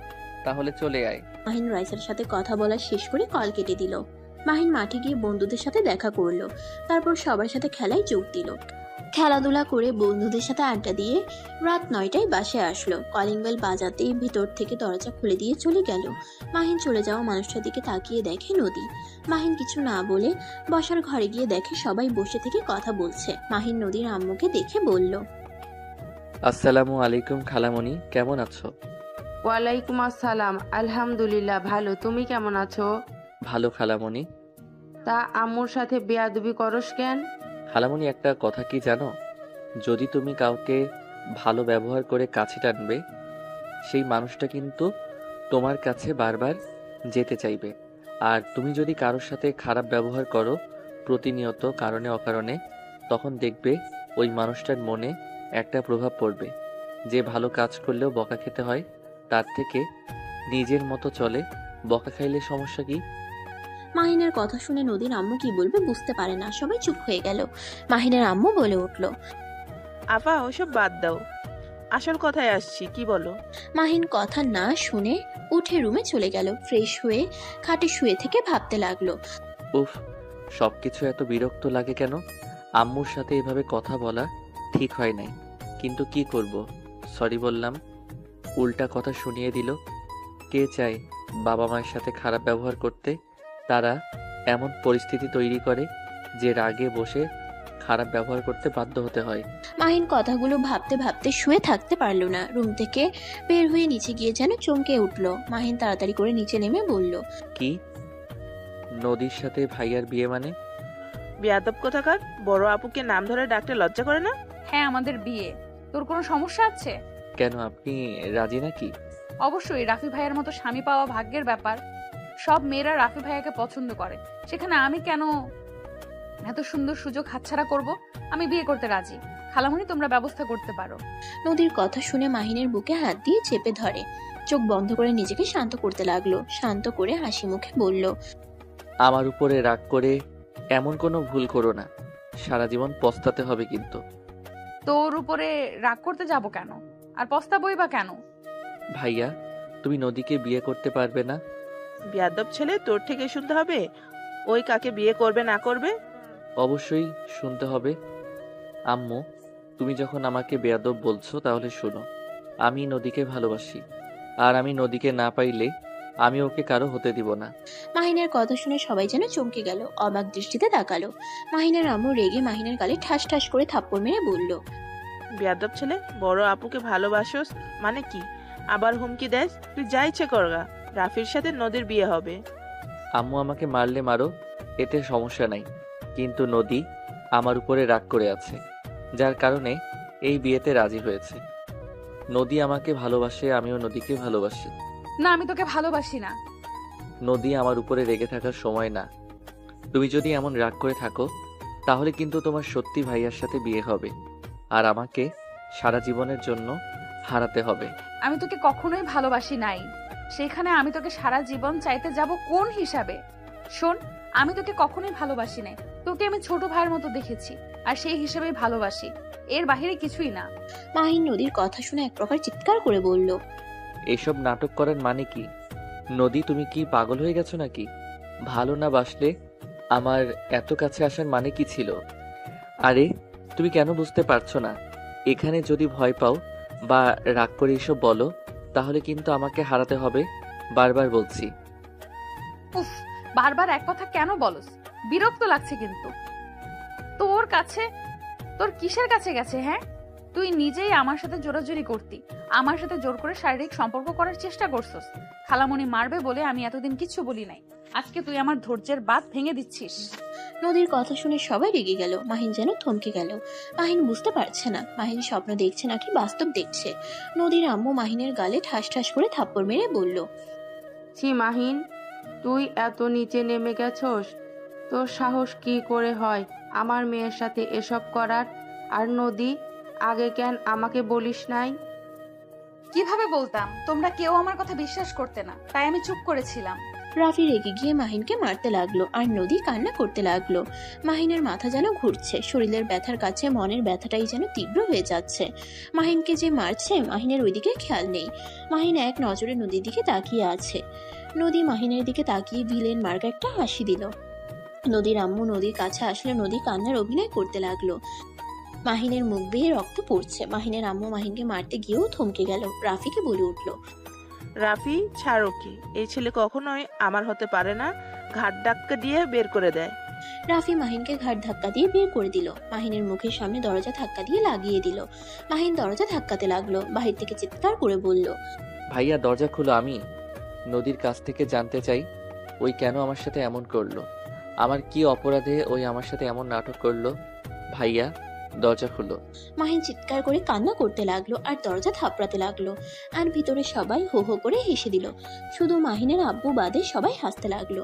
তাহলে চলে আয়। মাহিন রাইসার সাথে কথা বলা শেষ করে কল কেটে দিল। মাহিন মাঠে গিয়ে বন্ধুদের সাথে দেখা করলো। তারপর সবার সাথে খেলায় যোগ দিল। খেলাধুলা করে বন্ধুদের সাথে আড্ডা দিয়ে রাত 9টায় বাসায় আসলো। কলিং বেল বাজাতেই ভিতর থেকে দরজা খুলে দিয়ে চলে গেল। মাহিন চলে যাওয়া মানুষটার দিকে তাকিয়ে দেখে নদী। মাহিন কিছু না বলে বসার ঘরে গিয়ে দেখে সবাই বসে থেকে কথা বলছে। মাহিন নদীর আম্মুকে দেখে বলল, আসসালামু আলাইকুম খালামণি, কেমন আছো? ওয়ালাইকুম আসসালাম। আলহামদুলিল্লাহ ভালো। তুমি কেমন আছো? ভালো খালামণি। তা আম্মুর সাথে বেয়াদবি করস কেন? খালামণি একটা কথা কি জানো? যদি তুমি কাউকে ভালো ব্যবহার করে কাছে টানবে, সেই মানুষটা কিন্তু তোমার কাছে বারবার যেতে চাইবে। আর তুমি যদি কারোর সাথে খারাপ ব্যবহার করো প্রতিনিয়ত কারণে অকারণে, তখন দেখবে ওই মানুষটার মনে একটা প্রভাব পড়বে যে ভালো কাজ করলেও বকা খেতে হয়, তার থেকে নিজের মতো চলে। বকা খাইলে সমস্যা কি? মাহিনের কথা শুনে নদীর আম্মু কি বলবে বুঝতে পারে না। সবাই চুপ হয়ে গেল। মাহিনের আম্মু বলে উঠল, আপা ওসব বাদ দাও, আসল কথায় আসছি, কি বলো? মাহিন কথা না শুনে উঠে রুমে চলে গেল। ফ্রেশ হয়ে খাটে শুয়ে থেকে ভাবতে লাগলো। উফ, সবকিছু এত বিরক্ত লাগে কেন? আম্মুর সাথে এভাবে কথা বলা ঠিক হয় নাই, কিন্তু কি করব? সরি বললাম, উল্টা কথা শুনিয়ে দিল। কে চায় বাবা মায়ের সাথে খারাপ ব্যবহার করতে? তারা এমন পরিস্থিতি তৈরি করে যে রাগে বসে খারাপ ব্যবহার করতে বাধ্য হতে হয়। মাহিন কথাগুলো ভাবতে ভাবতে শুয়ে থাকতে পারলো না। রুম থেকে বের হয়ে নিচে গিয়ে যেন চমকে উঠলো। মাহিন তাড়াতাড়ি করে নিচে নেমে বলল, কি? নদীর সাথে ভাইয়ার বিয়ে মানে? বেয়াদব কোথাকার! বড় আপুকে নাম ধরে ডাকতে লজ্জা করে না? হ্যাঁ, আমাদের বিয়ে। তোর কোনো সমস্যা আছে? কেন, আপনি রাজি নাকি? অবশ্যই। রাফি ভাইয়ের মতো স্বামী পাওয়া ভাগ্যের ব্যাপার। সব মেয়েরা রাফি ভাইয়াকে পছন্দ করে, সেখানে আমি কেন এত সুন্দর সুযোগ হাতছাড়া করব? আমি বিয়ে করতে রাজি। খালামণি তোমরা ব্যবস্থা করতে পারো। নদীর কথা শুনে মাহিনের বুকে হাত দিয়ে চেপে ধরে। চোখ বন্ধ করে নিজেকে শান্ত করতে লাগলো। শান্ত করে হাসি মুখে বলল, আমার উপরে রাগ করে এমন কোনো ভুল করো না, সারা জীবন পস্তাতে হবে কিন্তু। তোর উপরে রাগ করতে যাব কেন? আর পস্তাবই বা কেন? ভাইয়া, তুমি নদীকে বিয়ে করতে পারবে না? বেয়াদব ছেলে, তোর থেকে শুনতে হবে ওই কাকে বিয়ে করবে না করবে? অবশ্যই শুনতে হবে। আম্মু, তুমি যখন আমাকে বেয়াদব বলছো তাহলে শোনো, আমি নদীকে ভালোবাসি, আর আমি নদীকে না পাইলে আমি ওকে কারো হতে দিব না। মাহিনের কথা শুনে সবাই যেন চমকে গেল, অবাক দৃষ্টিতে তাকালো। মাহিনের আম্মু রেগে মাহিনের গালে ঠাস ঠাস করে থাপ্পড় মেরে বলল, বেয়াদব ছেলে, বড় আপুকে ভালোবাসোস মানে কি? আবার হুমকি দেস? তুই যা ইচ্ছে করগা, রাফির সাথে নদীর বিয়ে হবে। আম্মু আমাকে মারলে মারো, এতে সমস্যা নাই, কিন্তু নদী আমার উপরে রাগ করে আছে, যার কারণে এই বিয়েতে রাজি হয়েছে। নদী আমাকে ভালোবাসে, আমিও নদীকে ভালোবাসি। না, আমি তোকে ভালোবাসি না। নদী আমার উপরে রেগে থাকার সময় না। তুমি যদি এমন রাগ করে থাকো তাহলে কিন্তু তোমার সত্যি ভাইয়ার সাথে বিয়ে হবে, আর আমাকে সারা জীবনের জন্য হারাতে হবে। আমি তোকে কখনোই ভালোবাসি নাই, সেখানে আমি তোকে সারা জীবন চাইতে যাব কোন হিসাবে? শোন, আমি তোকে কখনোই ভালোবাসি নাই, তোকে আমি ছোট ভাইয়ের মতো দেখেছি, আর সেই হিসেবেই ভালোবাসি, এর বাহিরে কিছুই না। মাহিন নদীর কথা শুনে এক প্রকার চিৎকার করে বলল, এসব নাটক করার মানে কি? নদী, তুমি কি পাগল হয়ে গেছো নাকি? ভালো না বাসলে আমার এত কাছে আসার মানে কি ছিল? আরে তুমি কেন বুঝতে পারছো না? এখানে যদি ভয় পাও বা রাগ করে এসব বলো তাহলে কিন্তু আমাকে হারাতে হবে, বারবার বলছি। উফ, বারবার এক কথা কেন বলস? বিরক্ত লাগছে কিন্তু। তোর কাছে, তোর কিসের কাছে গেছে? হ্যাঁ, তুই নিজেই আমার সাথে জোরাজুরি করতি, আমার সাথে জোর করে শারীরিক সম্পর্ক করার চেষ্টা করছস। খালামণি মারবে বলে আমি এতদিন কিচ্ছু বলি নাই, আজকে তুই আমার ধৈর্যের বাঁধ ভেঙে দিচ্ছিস। নদীর কথা শুনে সবাই রেগে গেল। মাহিন যেন থমকে গেল। মাহিন বুঝতে পারছে না মাহিন স্বপ্ন দেখছে নাকি বাস্তব দেখছে। নদীর আম্মু মাহিনের গালে ঠাস ঠাস করে থাপ্পড় মেরে বলল, ছি মাহিন, তুই এত নিচে নেমে গেছস? তোর সাহস কি করে হয় আমার মেয়ের সাথে এসব করার? আর নদী, আগে কেন আমাকে বলিস নাই? কিভাবে বলতাম? তোমরা কেউ আমার কথা বিশ্বাস করতে না, তাই আমি চুপ করেছিলাম। রাফি রেগে গিয়ে মাহিনকে মারতে লাগলো আর নদী কান্না করতে লাগলো। মাহিনের মাথা যেন ঘুরছে, শরীরের ব্যথার কাছে মনের ব্যথাটাই যেন তীব্র হয়ে যাচ্ছে। মাহিনকে যে মারছে মাহিনের ওইদিকে খেয়াল নেই। মাহিন এক নজরে নদীর দিকে তাকিয়ে আছে। নদী মাহিনের দিকে তাকিয়ে ভিলেন মার্কা একটা হাসি দিল। নদীর আম্মু নদীর কাছে আসলে নদী কান্নার অভিনয় করতে লাগলো। মাহিনের মুখ বেয়ে রক্ত পড়ছে। মাহিনের আম্মু মাহিনকে মারতে গিয়েও থমকে গেল। রাফিকে বলে উঠল, রাফি, ছাড়ো কি? এই ছেলে কখনোই আমার হতে পারে না, ঘাট ধাক্কা দিয়ে বের করে দেয়। রাফি মাহিনকে ঘাট ধাক্কা দিয়ে বের করে দিল। মাহিনের মুখের সামনে দরজা ধাক্কা দিয়ে লাগিয়ে দিল। মাহিন দরজা ধাক্কাতে লাগলো, বাহির থেকে চিৎকার করে বলল, ভাইয়া দরজা খুলো, আমি নদীর কাছ থেকে জানতে চাই ওই কেন আমার সাথে এমন করলো, আমার কি অপরাধে ওই আমার সাথে এমন নাটক করলো। ভাইয়া দরজা খুলো। মাহিন চিৎকার করে কান্না করতে লাগলো আর দরজা থাপড়াতে লাগলো। আর ভিতরে সবাই হো হো করে হেসে দিল। শুধু মাহিনের আব্বু বাদে সবাই হাসতে লাগলো।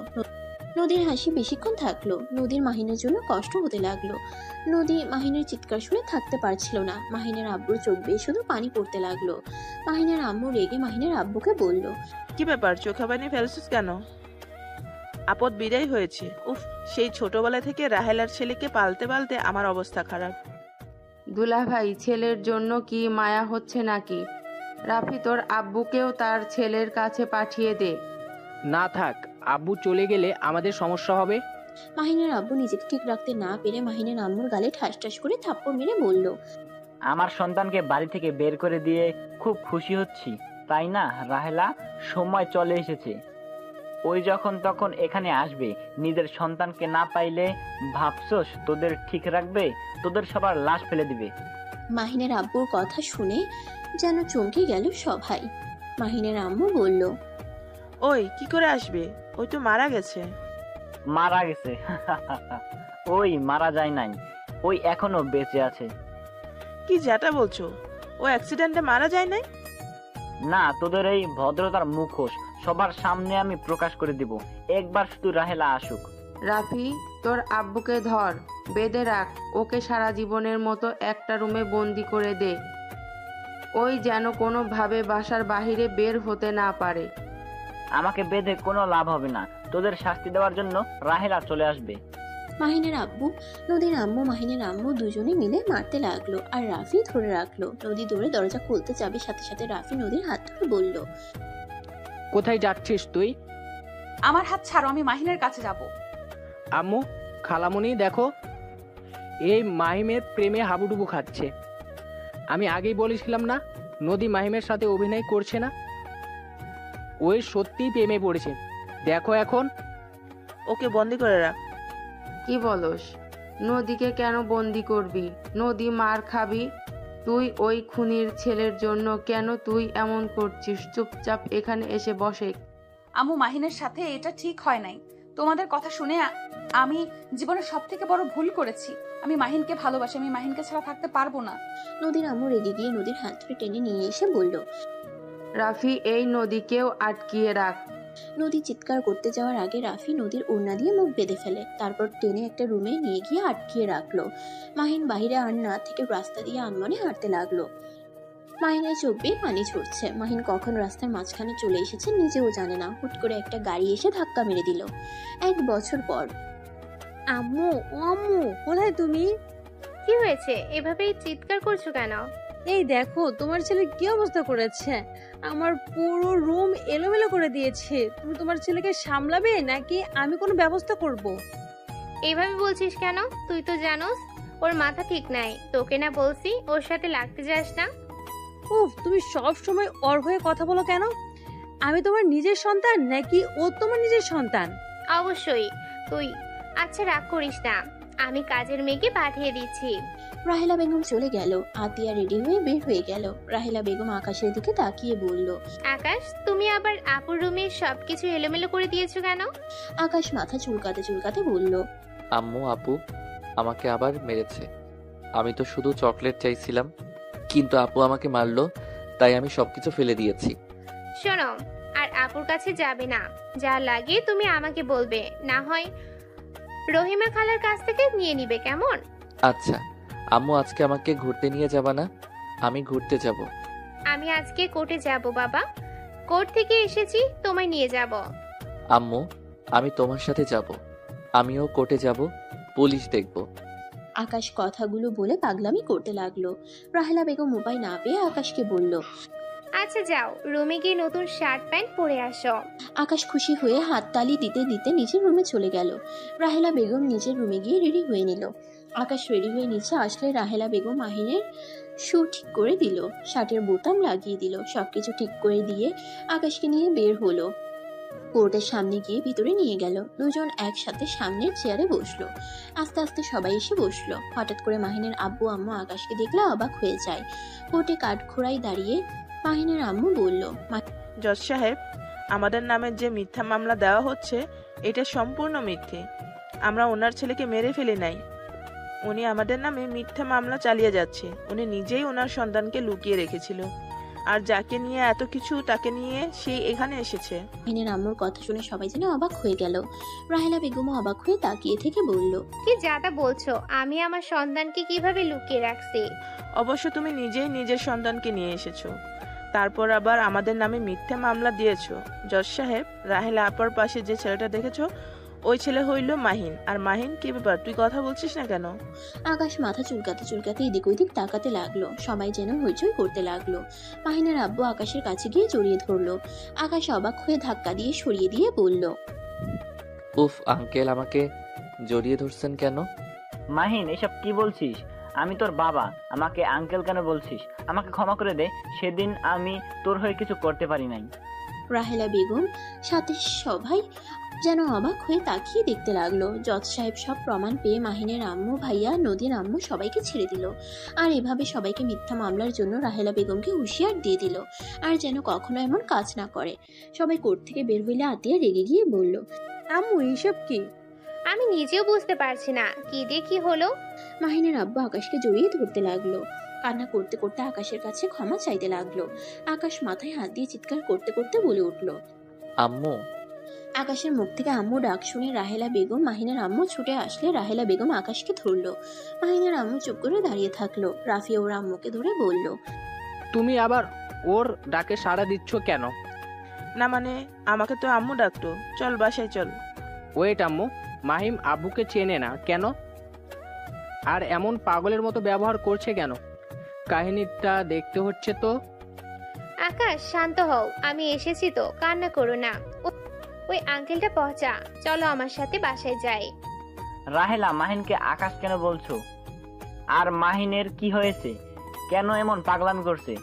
নদীর হাসি বেশিক্ষণ থাকলো। নদীর মাহিনের জন্য কষ্ট হতে লাগলো। নদী মাহিনের চিৎকার শুনে থাকতে পারছিল না। মাহিনের আব্বুর চোখ বেয়ে শুধু পানি পড়তে লাগলো। মাহিনের আম্মু রেগে মাহিনের আব্বুকে বলল, কি ব্যাপার, চোখে পানি ফেলছিস কেন? আপদ বিদায় হয়েছে। উফ, সেই ছোটবেলা থেকে রাহেলার ছেলেকে পালতে পালতে আমার অবস্থা খারাপ। দুলাভাই, ছেলের জন্য কি মায়া হচ্ছে নাকি? রাফি, তোর আব্বুকেও তার ছেলের কাছে পাঠিয়ে দে। না থাক, আব্বু চলে গেলে আমাদের সমস্যা হবে। মাহিনের আব্বু নিজেকে ঠিক রাখতে না পেরে মাহিনের আম্মুর গালে ঠাস ঠাস করে থাপ্পড় মেরে বলল, আমার সন্তানকে বাড়ি থেকে বের করে দিয়ে খুব খুশি হচ্ছি, তাই না রাহেলা? সময় চলে এসেছে, ওই যখন তখন এখানে আসবে। নিজের সন্তানকে না পাইলে ভাবছস তোদের ঠিক রাখবে? তোদের সবার লাশ ফেলে দিবে। মাহিনের আব্বুর কথা শুনে যেন চমকে গেল সবাই। মাহিনের আম্মু বলল, ওই কি করে আসবে? ওই তো মারা গেছে। মারা গেছে? ওই মারা যায় নাই, ওই এখনো বেঁচে আছে। কি যেটা বলছো? ও অ্যাক্সিডেন্টে মারা যায় নাই? না, তোদের এই ভদ্রতার মুখোশ সবার সামনে আমি প্রকাশ করে দিব। একবার শুধু রাহেলা আসুক। রাফি, তোর আব্বুকে ধর, বেঁধে রাখ, ওকে সারা জীবনের মতো একটা রুমে বন্দি করে দে। ওই যেন কোনোভাবে বাসার বাহিরে বের হতে না পারে। আমাকে বেঁধে কোনো লাভ হবে না, তোদের শাস্তি দেওয়ার জন্য রাহেলা চলে আসবে। মাহিনের আব্বু, নদীর আম্মু, মাহিনের আম্মু দুজনে মিলে মারতে লাগলো আর রাফি ধরে রাখলো। নদী দৌড়ে দরজা খুলতে যাবে, সাথে সাথে রাফি নদীর হাত ধরে বলল, কোথায় যাচ্ছিস তুই? আমার হাত ছাড়ো, আমি মাহিনের কাছে যাব। আম্মু, খালামুনি দেখো, এই মাহিমের প্রেমে হাবুডুবু খাচ্ছে। আমি আগেই বলেছিলাম না নদী মাহিমের সাথে অভিনয় করছে না, ওই সত্যিই প্রেমে পড়েছে। দেখো এখন। ওকে বন্দি করে রাখ। কি বলস? নদীকে কেন বন্দি করবি? নদী মার খাবি তুই ওই খুনির ছেলের জন্য। কেন তুই এমন করছিস? চুপচাপ এখানে এসে বসে। আম্মু, মাহিনের সাথে এটা ঠিক হয় নাই। তোমাদের কথা শুনে আমি জীবনে সব থেকে বড় ভুল করেছি। আমি মাহিনকে ভালোবাসি, আমি মাহিনকে ছাড়া থাকতে পারবো না। নদীর আম্মু রেগে গিয়ে নদীর হাত ধরে টেনে নিয়ে এসে বলল। রাফি, এই নদীকেও আটকিয়ে রাখ। নদী চিৎকার করতে যাওয়ার আগে রাফি নদীর ওড়না দিয়ে মুখ বেঁধে ফেলে, তারপর টেনে একটা রুমে নিয়ে গিয়ে আটকিয়ে রাখলো। মাহিন বাহিরে আর না থেকে রাস্তা দিয়ে আনমনে হাঁটতে লাগলো। মাহিনের চোখ বেয়ে পানি ঝরছে। মাহিন কখন রাস্তার মাঝখানে চলে এসেছে নিজেও জানে না। হুট করে একটা গাড়ি এসে ধাক্কা মেরে দিল। 1 বছর পর। আম্মু, ও আম্মু, কোথায় তুমি? কি হয়েছে? এভাবেই চিৎকার করছো কেন? এই দেখো তোমার ছেলে কি অবস্থা করেছে। আমার পুরো রুম এলোমেলো করে দিয়েছে। তুমি তোমার ছেলেকে সামলাবে নাকি আমি কোনো ব্যবস্থা করব? এইভাবে বলছিস কেন? তুই তো জানোস ওর মাথা ঠিক নাই। তোকে না বলছি ওর সাথে লাগতে যাস না? উফ, তুমি সব সময় ওর হয়ে কথা বলো কেন? আমি তোমার নিজের সন্তান নাকি ও তোমার নিজের সন্তান? অবশ্যই তুই। আচ্ছা, রাগ করিস না, আমি কাজের মেয়েকে পাঠিয়ে দিচ্ছি। রাহেলা বেগম চলে গেল। আতিয়া রেডি হয়ে বের হয়ে গেল। রাহেলা বেগম আকাশের দিকে তাকিয়ে বলল। আকাশ, তুমি আবার আপুর রুমে সবকিছু এলোমেলো করে দিয়েছো কেন? আকাশ মাথা চুলকাতে চুলকাতে বলল। আম্মু, আপু আমাকে আবার মেরেছে। আমি তো শুধু চকলেট চাইছিলাম, কিন্তু আপু আমাকে মারলো, তাই আমি সবকিছু ফেলে দিয়েছি। শোনো, আর আপুর কাছে যাবে না। যা লাগে তুমি আমাকে বলবে, না হয় রহিমা খালার কাছ থেকে নিয়ে নিবে, কেমন? আচ্ছা আম্মু, আজকে আমাকে ঘুরতে নিয়ে যাবা না? আমি ঘুরতে যাব। আমি আজকে কোর্টে যাব বাবা। কোর্ট থেকে এসেছি, তোমায় নিয়ে যাব। আম্মু, আমি তোমার সাথে যাব। আমিও কোর্টে যাব, পুলিশ দেখব। আকাশ কথাগুলো বলে পাগলামি করতে লাগলো। রাহেলা বেগম উপায় না পেয়ে আকাশকে বলল। আচ্ছা যাও, রুমে গিয়ে নতুন শার্ট প্যান্ট পরে আসো। আকাশ খুশি হয়ে হাততালি দিতে দিতে নিজের রুমে চলে গেল। রাহেলা বেগম নিজের রুমে গিয়ে রেডি হয়ে নিল। আকাশ রেডি হয়ে নিচে আসলে রাহেলা বেগম মাহিনের শু ঠিক করে দিল, শার্টের বোতাম লাগিয়ে দিল, সবকিছু ঠিক করে দিয়ে আকাশকে নিয়ে বের হলো। কোর্টের সামনে গিয়ে ভিতরে নিয়ে গেল। দুজন একসাথে সামনের চেয়ারে বসলো। আস্তে আস্তে সবাই এসে বসলো। হঠাৎ করে মাহিনের আব্বু আম্মু আকাশকে দেখলে অবাক হয়ে যায়। কোর্টে কাঠখোড়ায় দাঁড়িয়ে মাহিনের আম্মু বলল। জজ সাহেব, আমাদের নামে যে মিথ্যা মামলা দেওয়া হচ্ছে এটা সম্পূর্ণ মিথ্যে। আমরা ওনার ছেলেকে মেরে ফেলি নাই। উনি আমাদের নামে মিথ্যা মামলা চালিয়ে যাচ্ছে। উনি নিজেই ওনার সন্তানকে লুকিয়ে রেখেছিল, আর যাকে নিয়ে এত কিছু তাকে নিয়ে সেই এখানে এসেছে। মাহিনের আম্মুর কথা শুনে সবাই যেন অবাক হয়ে গেল। রাহেলা বেগমও অবাক হয়ে তাকিয়ে থেকে বলল। কি যাতা বলছো? আমি আমার সন্তানকে কিভাবে লুকিয়ে রাখছি? অবশ্য তুমি নিজেই নিজের সন্তানকে নিয়ে এসেছো, তারপর আবার আমাদের নামে মিথ্যা মামলা দিয়েছো। জজ সাহেব, রাহেলা আপার পাশে যে ছেলেটা দেখেছো ওই ছেলে হইল মাহিন। আর মাহিন, কি ব্যাপার, তুই কথা বলছিস না কেন? আকাশ মাথা চুলকাতে চুলকাতে এদিক ওদিক তাকাতে লাগলো। সবাই যেন হইচই করতে লাগলো। মাহিনের আব্বু আকাশের কাছে গিয়ে জড়িয়ে ধরলো। আকাশ অবাক হয়ে ধাক্কা দিয়ে সরিয়ে দিয়ে বলল। উফ আঙ্কেল, আমাকে জড়িয়ে ধরছেন কেন? মাহিন, এসব কি বলছিস? আমি তোর বাবা, আমাকে আঙ্কেল কেন বলছিস? আমাকে ক্ষমা করে দে, সেদিন আমি তোর হয়ে কিছু করতে পারি নাই। রাহেলা বেগম সাথে সবাই যেন অবাক হয়ে তাকিয়ে দেখতে লাগলো। জজ সাহেব সব প্রমাণ পেয়ে মাহিনের আম্মু, ভাইয়া, নদীর আম্মু সবাইকে ছেড়ে দিল। আর এভাবে সবাইকে মিথ্যা মামলার জন্য রাহেলা বেগমকে হুঁশিয়ার দিয়ে দিল, আর যেন কখনো এমন কাজ না করে। সবাই কোর্ট থেকে বের হইলে আতিয়া রেগে গিয়ে বলল। আম্মু, এইসব কি? আমি নিজেও বুঝতে পারছি না কি দিয়ে কি হলো। মাহিনের আব্বু আকাশকে জড়িয়ে ধরতে লাগলো। কান্না করতে করতে আকাশের কাছে ক্ষমা চাইতে লাগলো। আকাশ মাথায় হাত দিয়ে চিৎকার করতে করতে বলে উঠল। আম্মু। আকাশের মুখ থেকে আম্মু ডাক শুনে রাহেলা বেগম, মাহিনের আম্মু ছুটে আসলে রাহেলা বেগম আকাশকে ধরলো। মাহিনের আম্মু চুপ করে দাঁড়িয়ে থাকলো। রাফি ওর আম্মুকে ধরে বলল। তুমি আবার ওর ডাকে সাড়া দিচ্ছ কেন? না মানে, আমাকে তো আম্মু ডাকতো। চল বাসায় চল। ওয়েট আম্মু, মাহিম আব্বুকে চেনে না কেন? আর এমন পাগলের মতো ব্যবহার করছে কেন? কাহিনীটা দেখতে হচ্ছে তো। আকাশ, শান্ত হও, আমি এসেছি তো, কান্না করো না। ওই আঙ্কেলটা পচা, চলো আমার সাথে বাসায় যাই। রাহেলা, মাহিনকে আকাশ কেন বলছো? আর মাহিনের কি হয়েছে? কেন এমন পাগলামি করছে?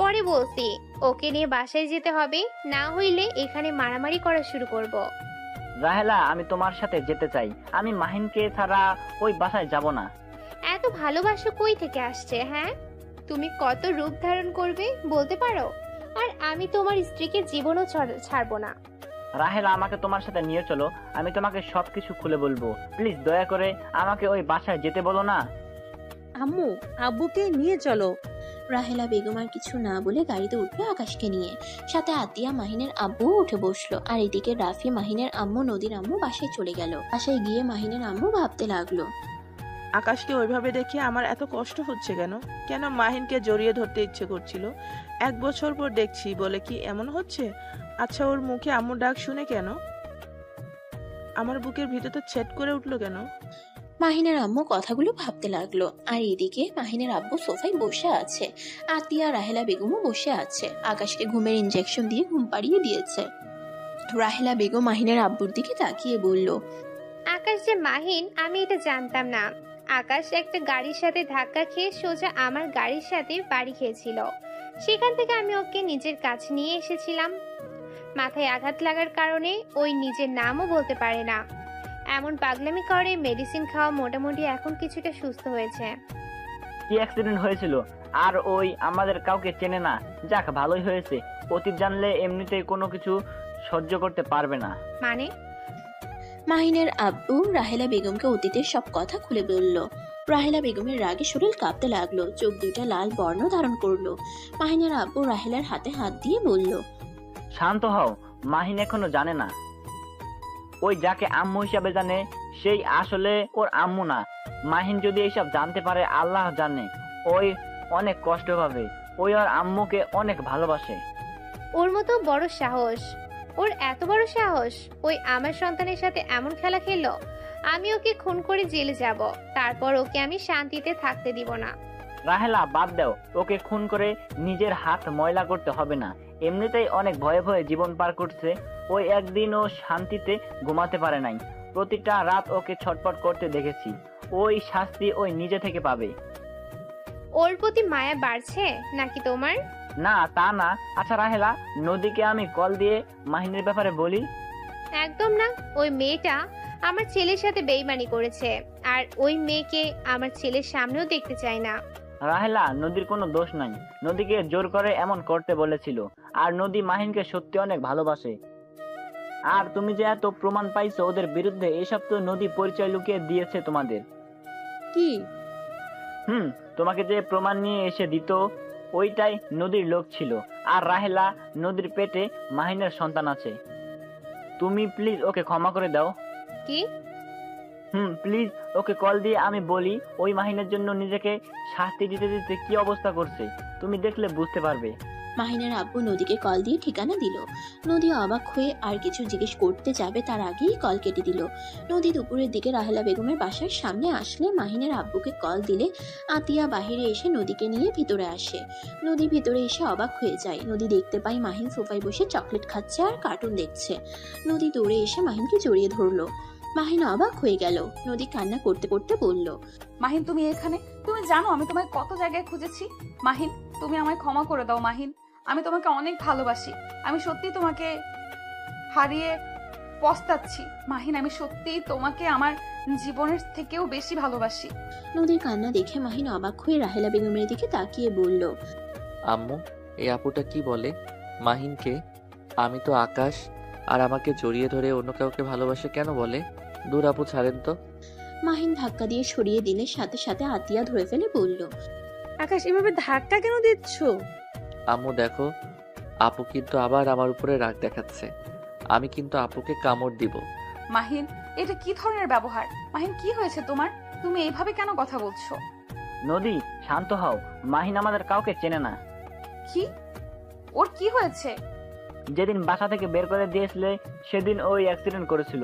পরে বলছি, ওকে নিয়ে বাসায় যেতে হবে, না হইলে এখানে মারামারি করা শুরু করব। রাহেলা, আমি তোমার সাথে যেতে চাই। আমি মাহিনকে ছাড়া ওই বাসায় যাব না। এত ভালোবাসা কই থেকে আসছে? হ্যাঁ, তুমি কত রূপ ধারণ করবে বলতে পারো? আর আমি তোমার স্ত্রীকে জীবনও ছাড়বো না। রাহেলা, আমাকে তোমার সাথে নিয়ে চলো, আমি তোমাকে সবকিছু খুলে বলবো। প্লিজ দয়া করে আমাকে ওই বাসায় যেতে বলো না। আম্মু, আব্বুকে নিয়ে চলো। রাহেলা বেগম আর কিছু না বলে গাড়িতে উঠলো আকাশকে নিয়ে। সাথে আতিয়া, মাহিনের আব্বুও উঠে বসলো। আর এদিকে রাফি, মাহিনের আম্মু, নদীর আম্মু বাসায় চলে গেল। বাসায় গিয়ে মাহিনের আম্মু ভাবতে লাগলো, আকাশকে ওইভাবে দেখে আমার এত কষ্ট হচ্ছে কেন? কেন মাহিনকে জড়িয়ে ধরতে ইচ্ছে করছিল? 1 বছর পর দেখছি বলে কি এমন হচ্ছে? আচ্ছা, ওর মুখে আম্মু ডাক শুনে কেন আমার বুকের ভিতর তো ছেদ করে উঠলো কেন? মাহিনের আম্মু কথাগুলো ভাবতে লাগলো। আর এদিকে মাহিনের আব্বু সোফায় বসে আছে। আতিয়া, রাহেলা বেগমও বসে আছে। আকাশকে ঘুমের ইনজেকশন দিয়ে ঘুম পাড়িয়ে দিয়েছে। রাহেলা বেগম মাহিনের আব্বুর দিকে তাকিয়ে বলল, আকাশ যে মাহিন, আমি এটা জানতাম না। আকাশ একটা গাড়ির সাথে ধাক্কা খেয়ে সোজা আমার গাড়ির সাথে বাড়ি খেয়েছিল। সেখান থেকে আমি ওকে নিজের কাছে নিয়ে এসেছিলাম। মাথায় আঘাত লাগার কারণে ওই নিজের নামও বলতে পারে না, এমন পাগলামি করে। মেডিসিন খাওয়া মোটামুটি এখন কিছুটা সুস্থ হয়েছে। কি অ্যাক্সিডেন্ট হয়েছিল? আর ওই আমাদের কাউকে চেনে না। যাক, ভালোই হয়েছে। অতীত জানলে এমনিতেই কোনো কিছু সহ্য করতে পারবে না। মানে? মাহিনের আব্বু রাহেলা বেগমকে অতীতের সব কথা খুলে বলল। রাহেলা বেগমের রাগে শরীর কাঁপতে লাগলো, চোখ দুইটা লাল বর্ণ ধারণ করলো। মাহিনের আব্বু রাহেলার হাতে হাত দিয়ে বলল, শান্ত হও, মাহিন এখনো জানে না। ওই যাকে আম্মু হিসাবে জানে সেই আসলে ওর আম্মু না। মাহিন যদি এইসব জানতে পারে, আল্লাহ জানে ওই অনেক কষ্ট পাবে। ওই ওর আম্মুকে অনেক ভালোবাসে। ওর মতো বড় সাহস, ওর এত বড় সাহস! ওই আমার সন্তানের সাথে এমন খেলা খেললো। আমি ওকে খুন করে জেলে যাব, তারপর ওকে আমি শান্তিতে থাকতে দিব না। রাহেলা, বাদ দাও। ওকে খুন করে নিজের হাত ময়লা করতে হবে না। এমনিতেই অনেক ভয়ে ভয়ে জীবন পার করছে। ওই একদিন ও শান্তিতে ঘুমাতে পারে নাই। প্রতিটা রাত ওকে ছটফট করতে দেখেছি। ওই শাস্তি ওই নিজে থেকে পাবে। ওর প্রতি মায়া বাড়ছে নাকি তোমার? না, তা না। আচ্ছা রাহেলা, নদীকে আমি কল দিয়ে মাহিনের ব্যাপারে বলি? একদম না। ওই মেয়েটা আমার ছেলের সাথে বেইমানি করেছে, আর ওই মেয়েকে আমার ছেলের সামনেও দেখতে চাই না। রাহেলা, নদীর কোনো দোষ নাই। নদীকে জোর করে এমন করতে বলেছিল। আর নদী মাহিনকে সত্যি অনেক ভালোবাসে। আর তুমি যে এত প্রমাণ পাইছো ওদের বিরুদ্ধে, এসব তো নদী পরিচয় লুকিয়ে দিয়েছে তোমাদের। কি? তোমাকে যে প্রমাণ নিয়ে এসে দিত ওইটাই নদীর লোক ছিল। আর রাহেলা, নদীর পেটে মাহিনের সন্তান আছে। তুমি প্লিজ ওকে ক্ষমা করে দাও। কি? প্লিজ ওকে কল দিয়ে আমি বলি ওই মাহিনের জন্য নিজেকে শাস্তি দিতে দিতে কি অবস্থা করছে। তুমি দেখলে বুঝতে পারবে। মাহিনের আব্বু নদীকে কল দিয়ে ঠিকানা দিল। নদী অবাক হয়ে আর কিছু জিজ্ঞেস করতে যাবে তার আগেই কল কেটে দিল। নদী দুপুরের দিকে রাহেলা বেগমের বাসার সামনে আসলে মাহিনের আব্বুকে কল দিলে আতিয়া বাহিরে এসে নদীকে নিয়ে ভিতরে আসে। নদী ভিতরে এসে অবাক হয়ে যায়। নদী দেখতে পায় মাহিন সোফায় বসে চকলেট খাচ্ছে আর কার্টুন দেখছে। নদী দৌড়ে এসে মাহিনকে জড়িয়ে ধরলো। মাহিন অবাক হয়ে গেল। নদী কান্না করতে করতে বলল, মাহিন, তুমি এখানে? তুমি জানো আমি তোমায় কত জায়গায় খুঁজেছি। মাহিন, তুমি আমায় ক্ষমা করে দাও। মাহিন, আমি তোমাকে অনেক ভালোবাসি। আমি সত্যি তোমাকে হারিয়ে পস্তাচ্ছি। মাহিন, আমি সত্যি তোমাকে আমার জীবনের থেকেও বেশি ভালোবাসি। নদীর কান্না দেখে মাহিন অবাক হয়ে রাহেলা বেগমের দিকে তাকিয়ে বলল, আম্মু, এই আপুটা কি বলে? মাহিনকে? আমি তো আকাশ, আর আমাকে জড়িয়ে ধরে অন্য কাউকে ভালোবাসে কেন বলে? দূর আপু, ছাড়েন তো। মাহিন ধাক্কা দিয়ে সরিয়ে দিলে সাথে সাথে আতিয়া ধরে ফেলে বলল, আকাশ, এভাবে ধাক্কা কেন দিচ্ছ? আম্মু দেখো, আপু কিন্তু আবার আমার উপরে রাগ দেখাচ্ছে। আমি কিন্তু আপুকে কামড় দিব। মাহিন, এটা কি ধরনের ব্যবহার? মাহিন, কি হয়েছে তোমার? তুমি এইভাবে কেন কথা বলছো? নদী, শান্ত হও। মাহিন আমাদের কাউকে চেনে না। কি? ওর কি হয়েছে? যেদিন বাসা থেকে বের করে দিয়েছিলে সেদিন ওই অ্যাক্সিডেন্ট করেছিল।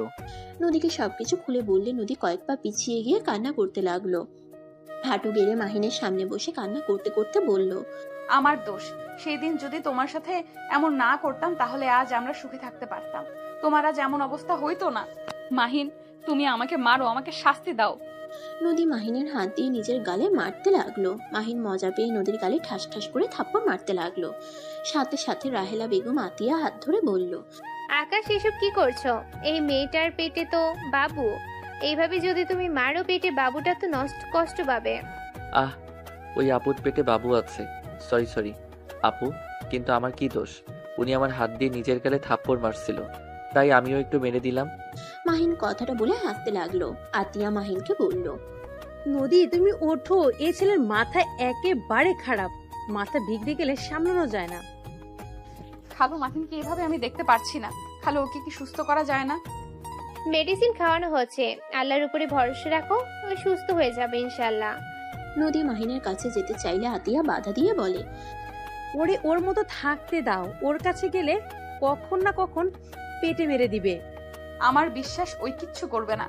নদীকে সবকিছু খুলে বললে নদী কয়েক পা পিছিয়ে গিয়ে কান্না করতে লাগলো। হাঁটু গেড়ে মাহিনের সামনে বসে কান্না করতে করতে বলল, আমার দোষ। সেই দিন যদি তোমার সাথে এমন না করতাম তাহলে আজ আমরা সুখে থাকতে পারতাম। তোমার আজ এমন অবস্থা হইতো না। মাহিন, তুমি আমাকে মারো, আমাকে শাস্তি দাও। নদী মাহিনের হাত দিয়ে নিজের গালে মারতে লাগলো। মাহিন মজা পেয়ে নদীর গালে ঠাস ঠাস করে থাপ্পড় মারতে লাগলো। সাথে সাথে রাহেলা বেগম আতিয়া হাত ধরে বলল, আকাশ এসব কি করছো? এই মেয়েটার পেটে তো বাবু, এইভাবে যদি তুমি মারো পেটে বাবুটা তো কষ্ট পাবে। আহ, ওই আপুর পেটে বাবু আছে। সরি আপু, কিন্তু আমার কি দোষ? উনি আমার হাত দিয়ে নিজের গালে থাপ্পড় মারছিল, তাই আমিও একটু মেরে দিলাম। মাহিন কথাটা বলে হাসতে লাগলো। আতিয়া মাহিনকে বলল, নদী তুমি ওঠো, এ ছেলের মাথা একেবারে খারাপ, মাথা বিগড়ে গেলে সামলানো যায় না। খালু, মাহিনকে এভাবে আমি দেখতে পারছি না। খালু, ওকে কি সুস্থ করা যায় না? মেডিসিন খাওয়ানো হচ্ছে, আল্লাহর উপরে ভরসা রাখো, ও সুস্থ হয়ে যাবে ইনশাল্লাহ। নদী মাহিনের কাছে যেতে চাইলে আতিয়া বাধা দিয়ে বলে, ওরে ওর মতো থাকতে দাও, ওর কাছে গেলে কখন না কখন পেটে মেরে দিবে। আমার বিশ্বাস ওই কিচ্ছু করবে না।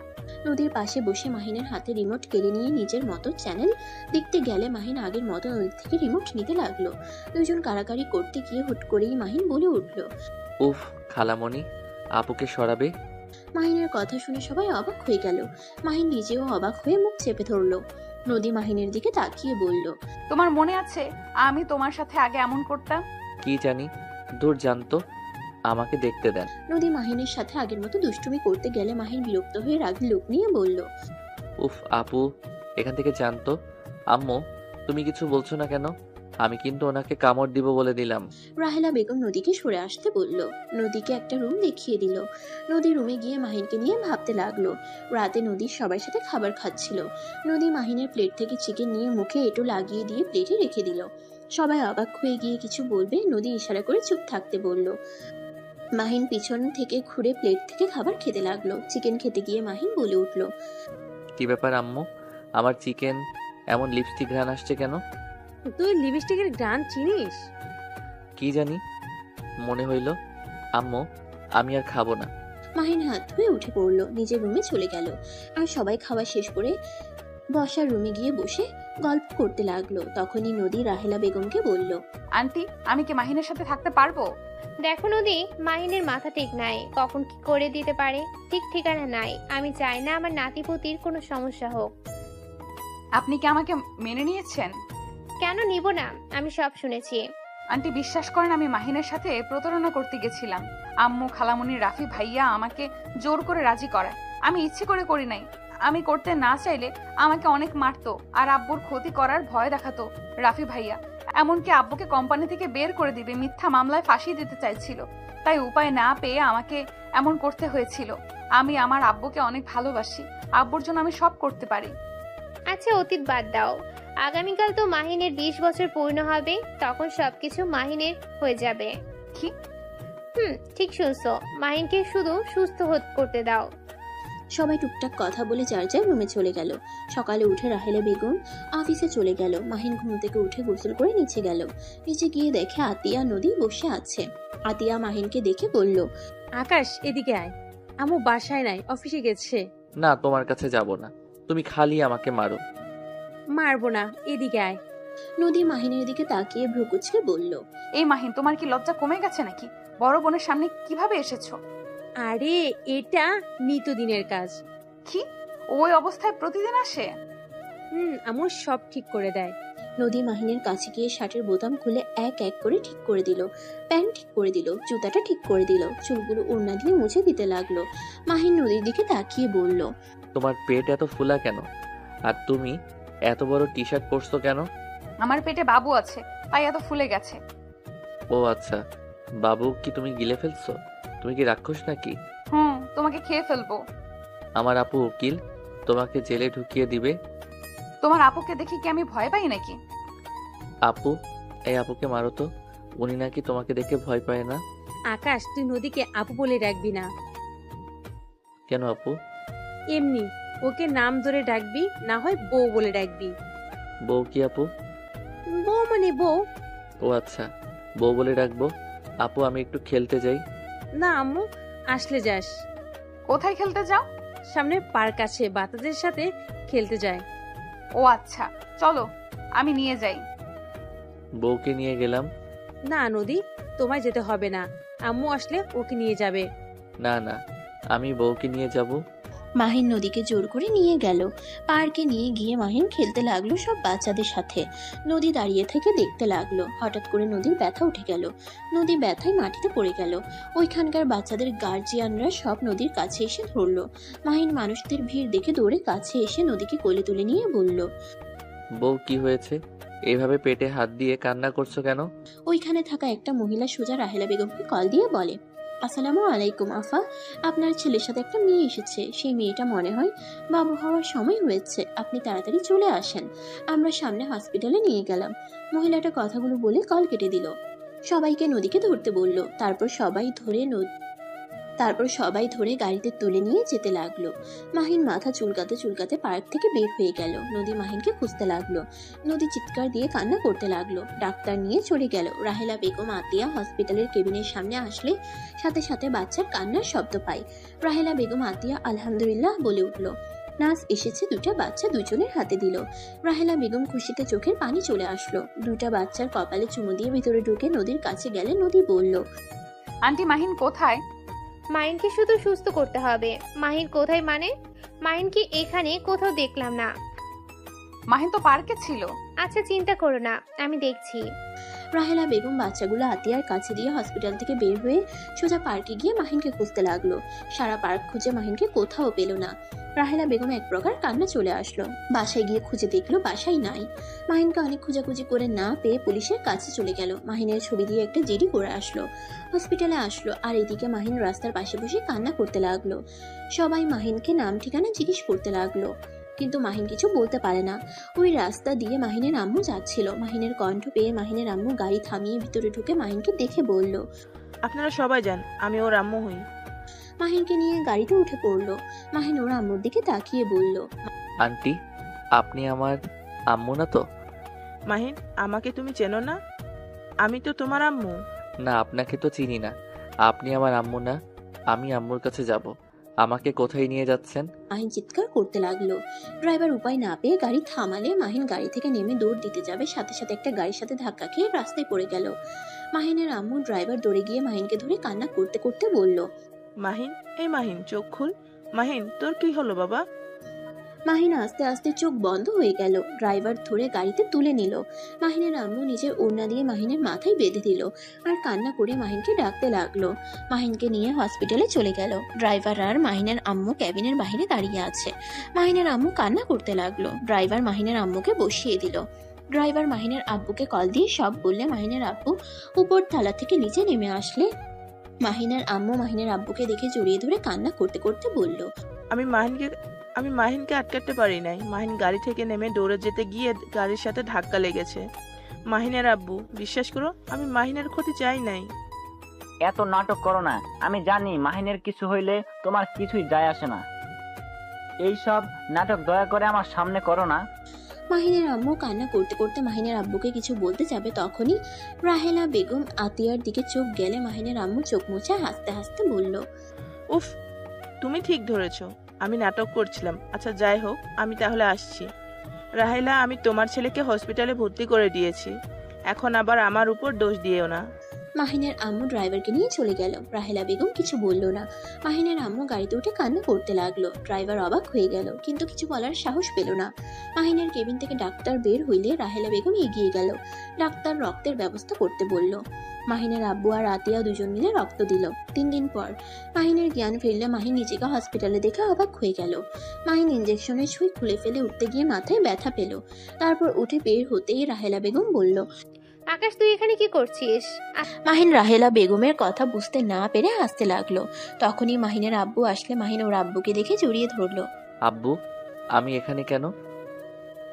নদীর পাশে বসে মাহিনের হাতে রিমোট কেড়ে নিয়ে নিজের মতো চ্যানেল দেখতে গেলে মাহিন আগের মতো নদীর থেকে রিমোট নিতে লাগলো। দুজন কারাকারি করতে গিয়ে হুট করেই মাহিন বলে উঠল, উফ খালামণি, আপুকে সরাবে। মাহিনের কথা শুনে সবাই অবাক হয়ে গেল। মাহিন নিজেও অবাক হয়ে মুখ চেপে ধরলো। নদী মাহিনের দিকে তাকিয়ে বলল, তোমার মনে আছে আমি তোমার সাথে আগে এমন করতাম? কি জানি, দূর জানতো, আমাকে দেখতে দেন। নদী মাহিনের সাথে আগের মতো দুষ্টুমি করতে গেলে মাহিন বিরক্ত হয়ে রাগী লোক নিয়ে বলল, উফ আপু, এখান থেকে জানতো। আম্মু, তুমি কিছু বলছো না কেন? আমি কিন্তু ওনাকে কামড় দিব বলে দিলাম। রাহেলা বেগম নদীকে সরে আসতে বলল। নদীকে একটা রুম দেখিয়ে দিল। নদী রুমে গিয়ে মাহিনকে নিয়ে ভাবতে লাগলো। রাতে নদীর সবার সাথে খাবার খাচ্ছিল। নদী মাহিনের প্লেট থেকে চিকেন নিয়ে মুখে এঁটো লাগিয়ে দিয়ে প্লেটে রেখে দিল। সবাই অবাক হয়ে গিয়ে কিছু বলবে, নদী ইশারা করে চুপ থাকতে বলল। মাহিন পিছন থেকে ঘুরে প্লেট থেকে খাবার খেতে লাগলো। চিকেন খেতে গিয়ে মাহিন বলে উঠল, কি ব্যাপার আম্মু, আমার চিকেন এমন লিপস্টিক ঘ্রাণ আসছে কেন? তুই লিপস্টিকের গান চিনিস? কি জানি, মনে হইল। আম্মু, আমি আর খাবো না। মাহিন হাত ধুয়ে উঠে পড়লো, নিজের রুমে চলে গেল। আর সবাই খাওয়া শেষ করে বসার রুমে গিয়ে বসে গল্প করতে লাগলো। তখনই নদী রাহেলা বেগমকে বলল, আন্টি, আমি কি মাহিনের সাথে থাকতে পারবো? দেখো নদী, মাহিনের মাথা ঠিক নাই, কখন কি করে দিতে পারে ঠিক ঠিকানা নাই। আমি চাই না আমার নাতিপুতির কোনো সমস্যা হোক। আপনি কি আমাকে মেনে নিয়েছেন? কেন নিব না, আমি সব শুনেছি। আন্টি, বিশ্বাস করেন আমি মাহিনের সাথে প্রতারণা করতে গেছিলাম। আম্মু, খালামণি, রাফি ভাইয়া আমাকে জোর করে রাজি করায়। আমি ইচ্ছে করে করি নাই। আমি করতে না চাইলে আমাকে অনেক মারতো আর আব্বুর ক্ষতি করার ভয় দেখাতো রাফি ভাইয়া। এমনকি আব্বুকে কোম্পানি থেকে বের করে দিবে, মিথ্যা মামলায় ফাঁসিয়ে দিতে চাইছিল। তাই উপায় না পেয়ে আমাকে এমন করতে হয়েছিল। আমি আমার আব্বুকে অনেক ভালোবাসি, আব্বুর জন্য আমি সব করতে পারি। আচ্ছা, অতীত বাদ দাও। আগামীকাল তো মাহিনের 20 বছর পূর্ণ হবে, তখন সবকিছু মাহিনের হয়ে যাবে। কি? ঠিক শুনছো, মাহিনকে শুধু সুস্থ করতে দাও। সবাই টুকটাক কথা বলে যার যার রুমে চলে গেল। সকালে উঠে রাহেলা বেগম অফিসে চলে গেল। মাহিন ঘুম থেকে উঠে গোসল করে নিচে গেল। নিচে গিয়ে দেখে আতিয়া নদী বসে আছে। আতিয়া মাহিনকে দেখে বলল, আকাশ, এদিকে আয়, আম্মু বাসায় নাই, অফিসে গেছে। না, তোমার কাছে যাব না, তুমি খালি আমাকে মারো। মারবো না, এদিকে আয়। নদী মাহিনের দিকে তাকিয়ে ভ্রু কুঁচকে বলল, এই মাহিন, তোমার কি লজ্জা কমে গেছে নাকি? বড় বোনের সামনে কিভাবে এসেছো? আরে এটা নিত্যদিনের কাজ। কি, ওই অবস্থায় প্রতিদিন আসে? আম্মু সব ঠিক করে দেয়। নদী মাহিনের কাছে গিয়ে শার্টের বোতাম খুলে এক এক করে ঠিক করে দিল। প্যান্ট ঠিক করে দিল, জুতাটা ঠিক করে দিল, চুলগুলো ওড়না দিয়ে মুছে দিতে লাগলো। মাহিন নদীর দিকে তাকিয়ে বলল, তোমার পেট এত ফুলা কেন? আর তুমি এত বড় টি শার্ট পরছো কেন? আমার পেটে বাবু আছে, তাই এত ফুলে গেছে। ও আচ্ছা, বাবু কি তুমি গিলে ফেলছো? তুমি কি রাক্ষস নাকি? তোমাকে খেয়ে ফেলবো। আমার আপু উকিল, তোমাকে জেলে ঢুকিয়ে দিবে। তোমার আপুকে দেখে কি আমি ভয় পাই নাকি? আপু, এই আপুকে মারো তো, উনি নাকি তোমাকে দেখে ভয় পায় না। আকাশ, তুই নদীকে আপু বলে ডাকবি না। কেন আপু? এমনি, ওকে নাম ধরে ডাকবি, না হয় বউ বলে ডাকবি। বউ কি আপু? বউ মানে বউ। ও আচ্ছা, বউ বলে ডাকবো। আপু, আমি একটু খেলতে যাই। না আম্মু, আসলে যাস। কোথায় খেলতে যাও? সামনে পার্ক আছে, বাচ্চাদের সাথে খেলতে যায়। ও আচ্ছা, চলো আমি নিয়ে যাই। বউকে নিয়ে গেলাম। না নদী, তোমায় যেতে হবে না, আম্মু আসলে ওকে নিয়ে যাবে। না না, আমি বউকে নিয়ে যাব। মাহিন নদীকে জোর করে নিয়ে গেল। পার্কে নিয়ে গিয়ে মাহিন খেলতে লাগলো সব বাচ্চাদের সাথে। নদী দাঁড়িয়ে থেকে দেখতে লাগলো। হঠাৎ করে নদীর ব্যথা উঠে গেল। নদী ব্যথায় মাটিতে পড়ে গেল। ওইখানকার বাচ্চাদের গার্জিয়ানরা সব নদীর কাছে এসে ধরলো। মাহিন মানুষদের ভিড় দেখে দৌড়ে কাছে এসে নদীকে কোলে তুলে নিয়ে বলল, বউ কি হয়েছে? এইভাবে পেটে হাত দিয়ে কান্না করছো কেন? ওইখানে থাকা একটা মহিলা সোজা রাহেলা বেগমকে কল দিয়ে বলে, আসসালামু আলাইকুম আফা, আপনার ছেলের সাথে একটা মেয়ে এসেছে। সেই মেয়েটা মনে হয় বাবু হওয়ার সময় হয়েছে, আপনি তাড়াতাড়ি চলে আসেন। আমরা সামনে হসপিটালে নিয়ে গেলাম। মহিলাটা কথাগুলো বলে কল কেটে দিল। সবাইকে নদীকে ধরতে বলল। তারপর সবাই ধরে গাড়িতে তুলে নিয়ে যেতে লাগলো। মাহিন মাথা চুলকাতে চুলকাতে পার্ক থেকে বের হয়ে গেল। নদী মাহিনকে খুঁজতে লাগলো। নদী চিৎকার দিয়ে কান্না করতে লাগলো। ডাক্তার নিয়ে চলে গেল। রাহেলা বেগম আতিয়া হসপিটালের কেবিনের সামনে আসলে সাথে সাথে বাচ্চার কান্নার শব্দ পায়। রাহেলা বেগম আতিয়া আলহামদুলিল্লাহ বলে উঠল। নার্স এসেছে, দুটা বাচ্চা দুজনের হাতে দিল। রাহেলা বেগম খুশিতে চোখের পানি চলে আসলো। দুটা বাচ্চার কপালে চুমু দিয়ে ভিতরে ঢুকে নদীর কাছে গেলে নদী বলল, আন্টি মাহিন কোথায়? মাহিনকে শুধু সুস্থ করতে হবে। মাহিন কোথায় মানে? মাহিনকে এখানে কোথাও দেখলাম না। মাহিন তো পার্কে ছিল। আচ্ছা চিন্তা করো না, আমি দেখছি। রাহেলা বেগম বাচ্চাগুলো আতিয়ার কাছে দিয়ে হসপিটাল থেকে বের হয়ে সোজা পার্কে গিয়ে মাহিনকে খুঁজতে লাগলো। সারা পার্ক খুঁজে মাহিনকে কোথাও পেল না। রাহেলা বেগম এক প্রকার কান্না চলে আসলো। বাসায় গিয়ে খুঁজে দেখলো বাসায় নাই। মাহিনকে অনেক খোঁজাখুঁজি করে না পেয়ে পুলিশের কাছে চলে গেল। মাহিনের ছবি দিয়ে একটা জিডি করে আসলো। হসপিটালে আসলো। আর এদিকে মাহিন রাস্তার পাশে বসে কান্না করতে লাগলো। সবাই মাহিনকে নাম ঠিকানা জিজ্ঞেস করতে লাগলো, কিন্তু মাহিন কিছু বলতে পারে না। ওই রাস্তা দিয়ে মাহিনের আম্মু যাচ্ছিল। মাহিনের কণ্ঠ পেয়ে মাহিনের আম্মু গাড়ি থামিয়ে ভিতরে ঢুকে মাহিনকে দেখে বলল, আপনারা সবাই যান, আমি ওর আম্মু হই। মাহিনকে নিয়ে গাড়িতে উঠে পড়লো। মাহিন ওর আম্মুর দিকে তাকিয়ে বলল, আন্টি, আপনি আমার আম্মু না তো? মাহিন, আমাকে তুমি চেনো না? আমি তো তোমার আম্মু। না, আপনাকে তো চিনি না। আপনি আমার আম্মু না। আমি আম্মুর কাছে যাব। আমাকে কোথায় নিয়ে যাচ্ছেন? মাহিন চিৎকার করতে লাগলো। ড্রাইভার উপায় না পেয়ে গাড়ি থামালে মাহিন গাড়ি থেকে নেমে দৌড় দিতে যাবে, সাথে সাথে একটা গাড়ির সাথে ধাক্কা খেয়ে রাস্তায় পড়ে গেল। মাহিনের আম্মু ড্রাইভার দৌড়ে গিয়ে মাহিনকে ধরে কান্না করতে করতে বলল, মাহিন, এই মাহিন চোখ খুল। মাহিন, তোর কি হলো বাবা? মাহিন আস্তে আস্তে চোখ বন্ধ হয়ে গেল। ড্রাইভার ধরে গাড়িতে তুলে নিল। মাহিনের আম্মু নিজের ওড়না দিয়ে মাহিনের মাথায় বেঁধে দিল আর কান্না করে মাহিনকে ডাকতে লাগলো। মাহিনকে নিয়ে হসপিটালে চলে গেল। ড্রাইভার আর মাহিনের আম্মু ক্যাবিনের বাইরে দাঁড়িয়ে আছে। মাহিনের আম্মু কান্না করতে লাগলো। ড্রাইভার মাহিনের আম্মুকে বসিয়ে দিল। ড্রাইভার মাহিনের আব্বুকে কল দিয়ে সব বললে মাহিনের আব্বু উপর তলা থেকে নিচে নেমে আসলে মাহিনের আম্মু মাহিনের আব্বুকে দেখে জড়িয়ে ধরে কান্না করতে করতে বলল, আমি মাহিনকে আটকাতে পারি নাই। মাহিন গাড়ি থেকে নেমে দৌড়ে যেতে গিয়ে গাড়ির সাথে ধাক্কা লেগেছে। মাহিনের আব্বু, বিশ্বাস করো, আমি মাহিনের ক্ষতি চাই নাই। এত নাটক করো না। আমি জানি মাহিনের কিছু হইলে তোমার কিছুই যায় আসে না। এইসব নাটক দয়া করে আমার সামনে করো না। মাহিনের আম্মু কান্না করতে করতে মাহিনের আব্বুকে কিছু বলতে যাবে, তখনই রাহেলা বেগম আতিয়ার দিকে চোখ গেলে মাহিনের আম্মু চোখ মুছে হাসতে হাসতে বলল, উফ, তুমি ঠিক ধরেছ, আমি নাটক করছিলাম। আচ্ছা যাই হোক, আমি তাহলে আসছি। রাহেলা, আমি তোমার ছেলেকে হসপিটালে ভর্তি করে দিয়েছি। এখন আবার আমার উপর দোষ দিয়েও না। মাহিনের আম্মু ড্রাইভারকে নিয়ে চলে গেল। রাহেলা বেগম কিছু বলল না। মাহিনের আম্মু গাড়িতে উঠে কান্না করতে লাগলো। ড্রাইভার অবাক হয়ে গেল, কিন্তু কিছু বলার সাহস পেল না। মাহিনের কেবিন থেকে ডাক্তার বের হইলে রাহেলা বেগম এগিয়ে গেল। ডাক্তার রক্তের ব্যবস্থা করতে বলল। মাহিনের আব্বু আর আতিয়া দুজন মিলে রক্ত দিল। 3 দিন পর মাহিনের জ্ঞান ফিরলে মাহিন নিজেকে হসপিটালে দেখে অবাক হয়ে গেল। মাহিন ইঞ্জেকশনের সুই খুলে ফেলে উঠতে গিয়ে মাথায় ব্যথা পেল। তারপর উঠে বের হতেই রাহেলা বেগম বলল, আকাশ তুই এখানে কি করছিস? মাহিন রাহেলা বেগমের কথা বুঝতে না পেরে হাসতে লাগলো। তখনই মাহিনের আব্বু আসলে মাহিন ওর আব্বুকে দেখে জড়িয়ে ধরলো। আব্বু, আমি এখানে কেন?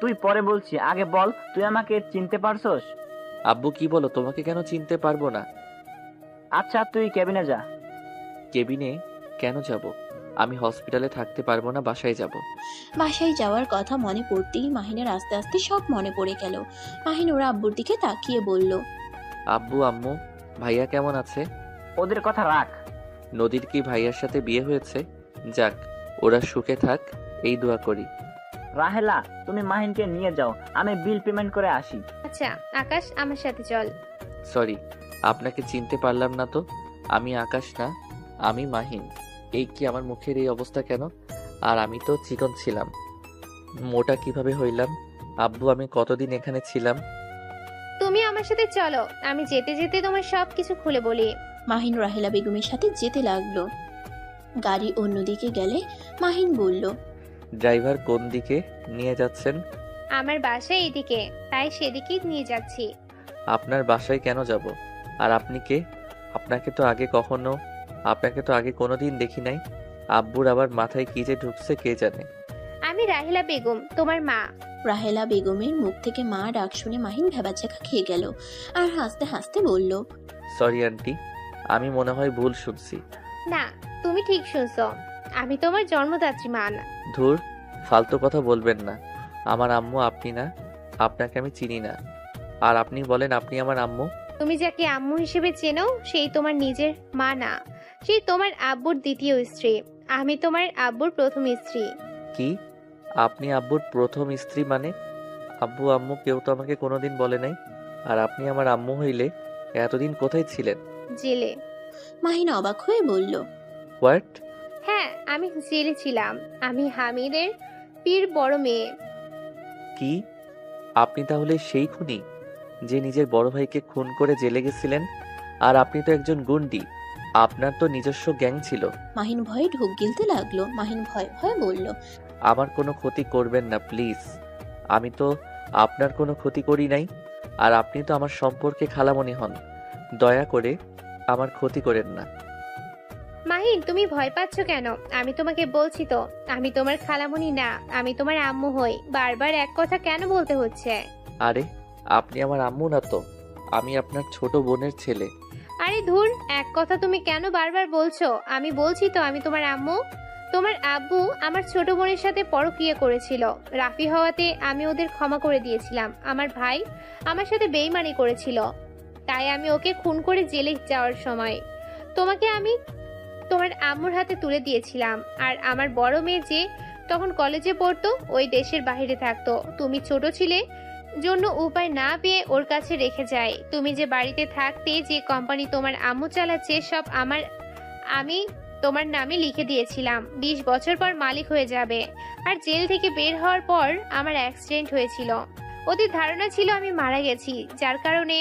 তুই পরে বলছি, আগে বল তুই আমাকে চিনতে পারছস? আব্বু কি বলো, তোমাকে কেন চিনতে পারবো না? আচ্ছা তুই কেবিনে যা। কেবিনে কেন যাব? আমি হসপিটালে থাকতে পারবো না, বাসায় যাব। বাসায় যাওয়ার কথা মনে পড়তেই মাহিনের আস্তে আস্তে সব মনে পড়ে গেল। মাহিন ওর আব্বুর দিকে তাকিয়ে বলল, আব্বু, আম্মু, ভাইয়া কেমন আছে? ওদের কথা রাখ। নদীর কি ভাইয়ার সাথে বিয়ে হয়েছে? যাক, ওরা সুখে থাক, এই দোয়া করি। রাহেলা, তুমি মাহিনকে নিয়ে যাও, আমি বিল পেমেন্ট করে আসি। আচ্ছা আকাশ, আমার সাথে চল। সরি, আপনাকে চিনতে পারলাম না তো। আমি আকাশ না, আমি মাহিন। এই কি, আমার মুখের এই অবস্থা কেন? আর আমি তো চিকন ছিলাম, মোটা কিভাবে হইলাম? আব্বু আমি কতদিন এখানে ছিলাম? তুমি আমার সাথে চলো, আমি যেতে যেতে তোমার সব কিছু খুলে বলি। মাহিন রাহেলা বেগমের সাথে যেতে লাগলো। গাড়ি অন্যদিকে গেলে মাহিন বলল, ড্রাইভার কোন দিকে নিয়ে যাচ্ছেন? আমার বাসা এইদিকে, তাই সেদিকেই নিয়ে যাচ্ছি। আপনার বাসায় কেন যাব? আর আপনি কে? আপনাকে তো আগে কোনোদিন দেখি নাই। আব্বুর আবার মাথায় কি যে ঢুকছে কে জানে। আমি রাহিলা বেগম, তোমার মা। রাহেলা বেগমের মুখ থেকে মা ডাক শুনে মাহিন ভেবাচাকা খেয়ে গেল আর হাসতে হাসতে বলল, সরি আন্টি, আমি মনে হয় ভুল শুনছি। না, তুমি ঠিক শুনছো, আমি তোমার জন্মদাত্রী মা না। ধুর, ফালতু কথা বলবেন না। আমার আম্মু আপনি না, আপনাকে আমি চিনি না। আর আপনি বলেন আপনি আমার আম্মু? তুমি যাকে আম্মু হিসেবে চেনো সেই তোমার নিজের মা না, সেই তোমার আব্বুর দ্বিতীয় স্ত্রী। আমি তোমার আব্বুর প্রথম স্ত্রী। কি? আপনি আব্বুর প্রথম স্ত্রী মানে? আব্বু আম্মু কেউ তো আমাকে কোনোদিন বলে নাই। আর আপনি আমার আম্মু হইলে এতদিন কোথায় ছিলেন? জেলে। মাহিন অবাক হয়ে বলল, হোয়াট? হ্যাঁ, আমি জেলে ছিলাম। আমি হামিদের পীর বড় মেয়ে। কি? আপনি তাহলে সেই খুনি যে নিজের বড় ভাইকে খুন করে জেলে গেছিলেন? আর আপনি তো একজন গুন্ডি, আপনার তো নিজস্ব গ্যাং ছিল। মাহিন ভয়ে ঢোক গিলতে লাগলো। মাহিন ভয়ে ভয়ে বলল, আমার কোনো ক্ষতি করবেন না প্লিজ। আমি তো আপনার কোনো ক্ষতি করি নাই। আর আপনি তো আমার সম্পর্কে খালামণি হন। দয়া করে আমার ক্ষতি করেন না। মাহিন, তুমি ভয় পাচ্ছ কেন? আমি তোমাকে বলছি তো, আমি তোমার খালামণি না, আমি তোমার আম্মু হই। বারবার এক কথা কেন বলতে হচ্ছে? আরে আপনি আমার আম্মু না তো, আমি আপনার ছোট বোনের ছেলে। আরে ধুর, এক কথা তুমি কেন বারবার বলছো? আমি বলছি তো আমি তোমার আম্মু। তোমার আব্বু আমার ছোট বোনের সাথে পরকীয়া করেছিল। রাফি হওয়াতে আমি ওদের ক্ষমা করে দিয়েছিলাম। আমার ভাই আমার সাথে বেইমানি করেছিল, তাই আমি ওকে খুন করে জেলে যাওয়ার সময় তোমাকে আমি তোমার আম্মুর হাতে তুলে দিয়েছিলাম। আর আমার বড় মেয়ে যে তখন কলেজে পড়তো, ওই দেশের বাইরে থাকতো। তুমি ছোট ছিলে জন্য উপায় না পেয়ে ওর কাছে রেখে যায়। তুমি যে বাড়িতে থাকতে, যে কোম্পানি তোমার আম্মু চালাচ্ছে, সব আমি তোমার নামে লিখে দিয়েছিলাম। 20 বছর পর মালিক হয়ে যাবে। আর জেল থেকে বের হওয়ার পর আমার অ্যাক্সিডেন্ট হয়েছিল। ওদের ধারণা ছিল আমি মারা গেছি, যার কারণে।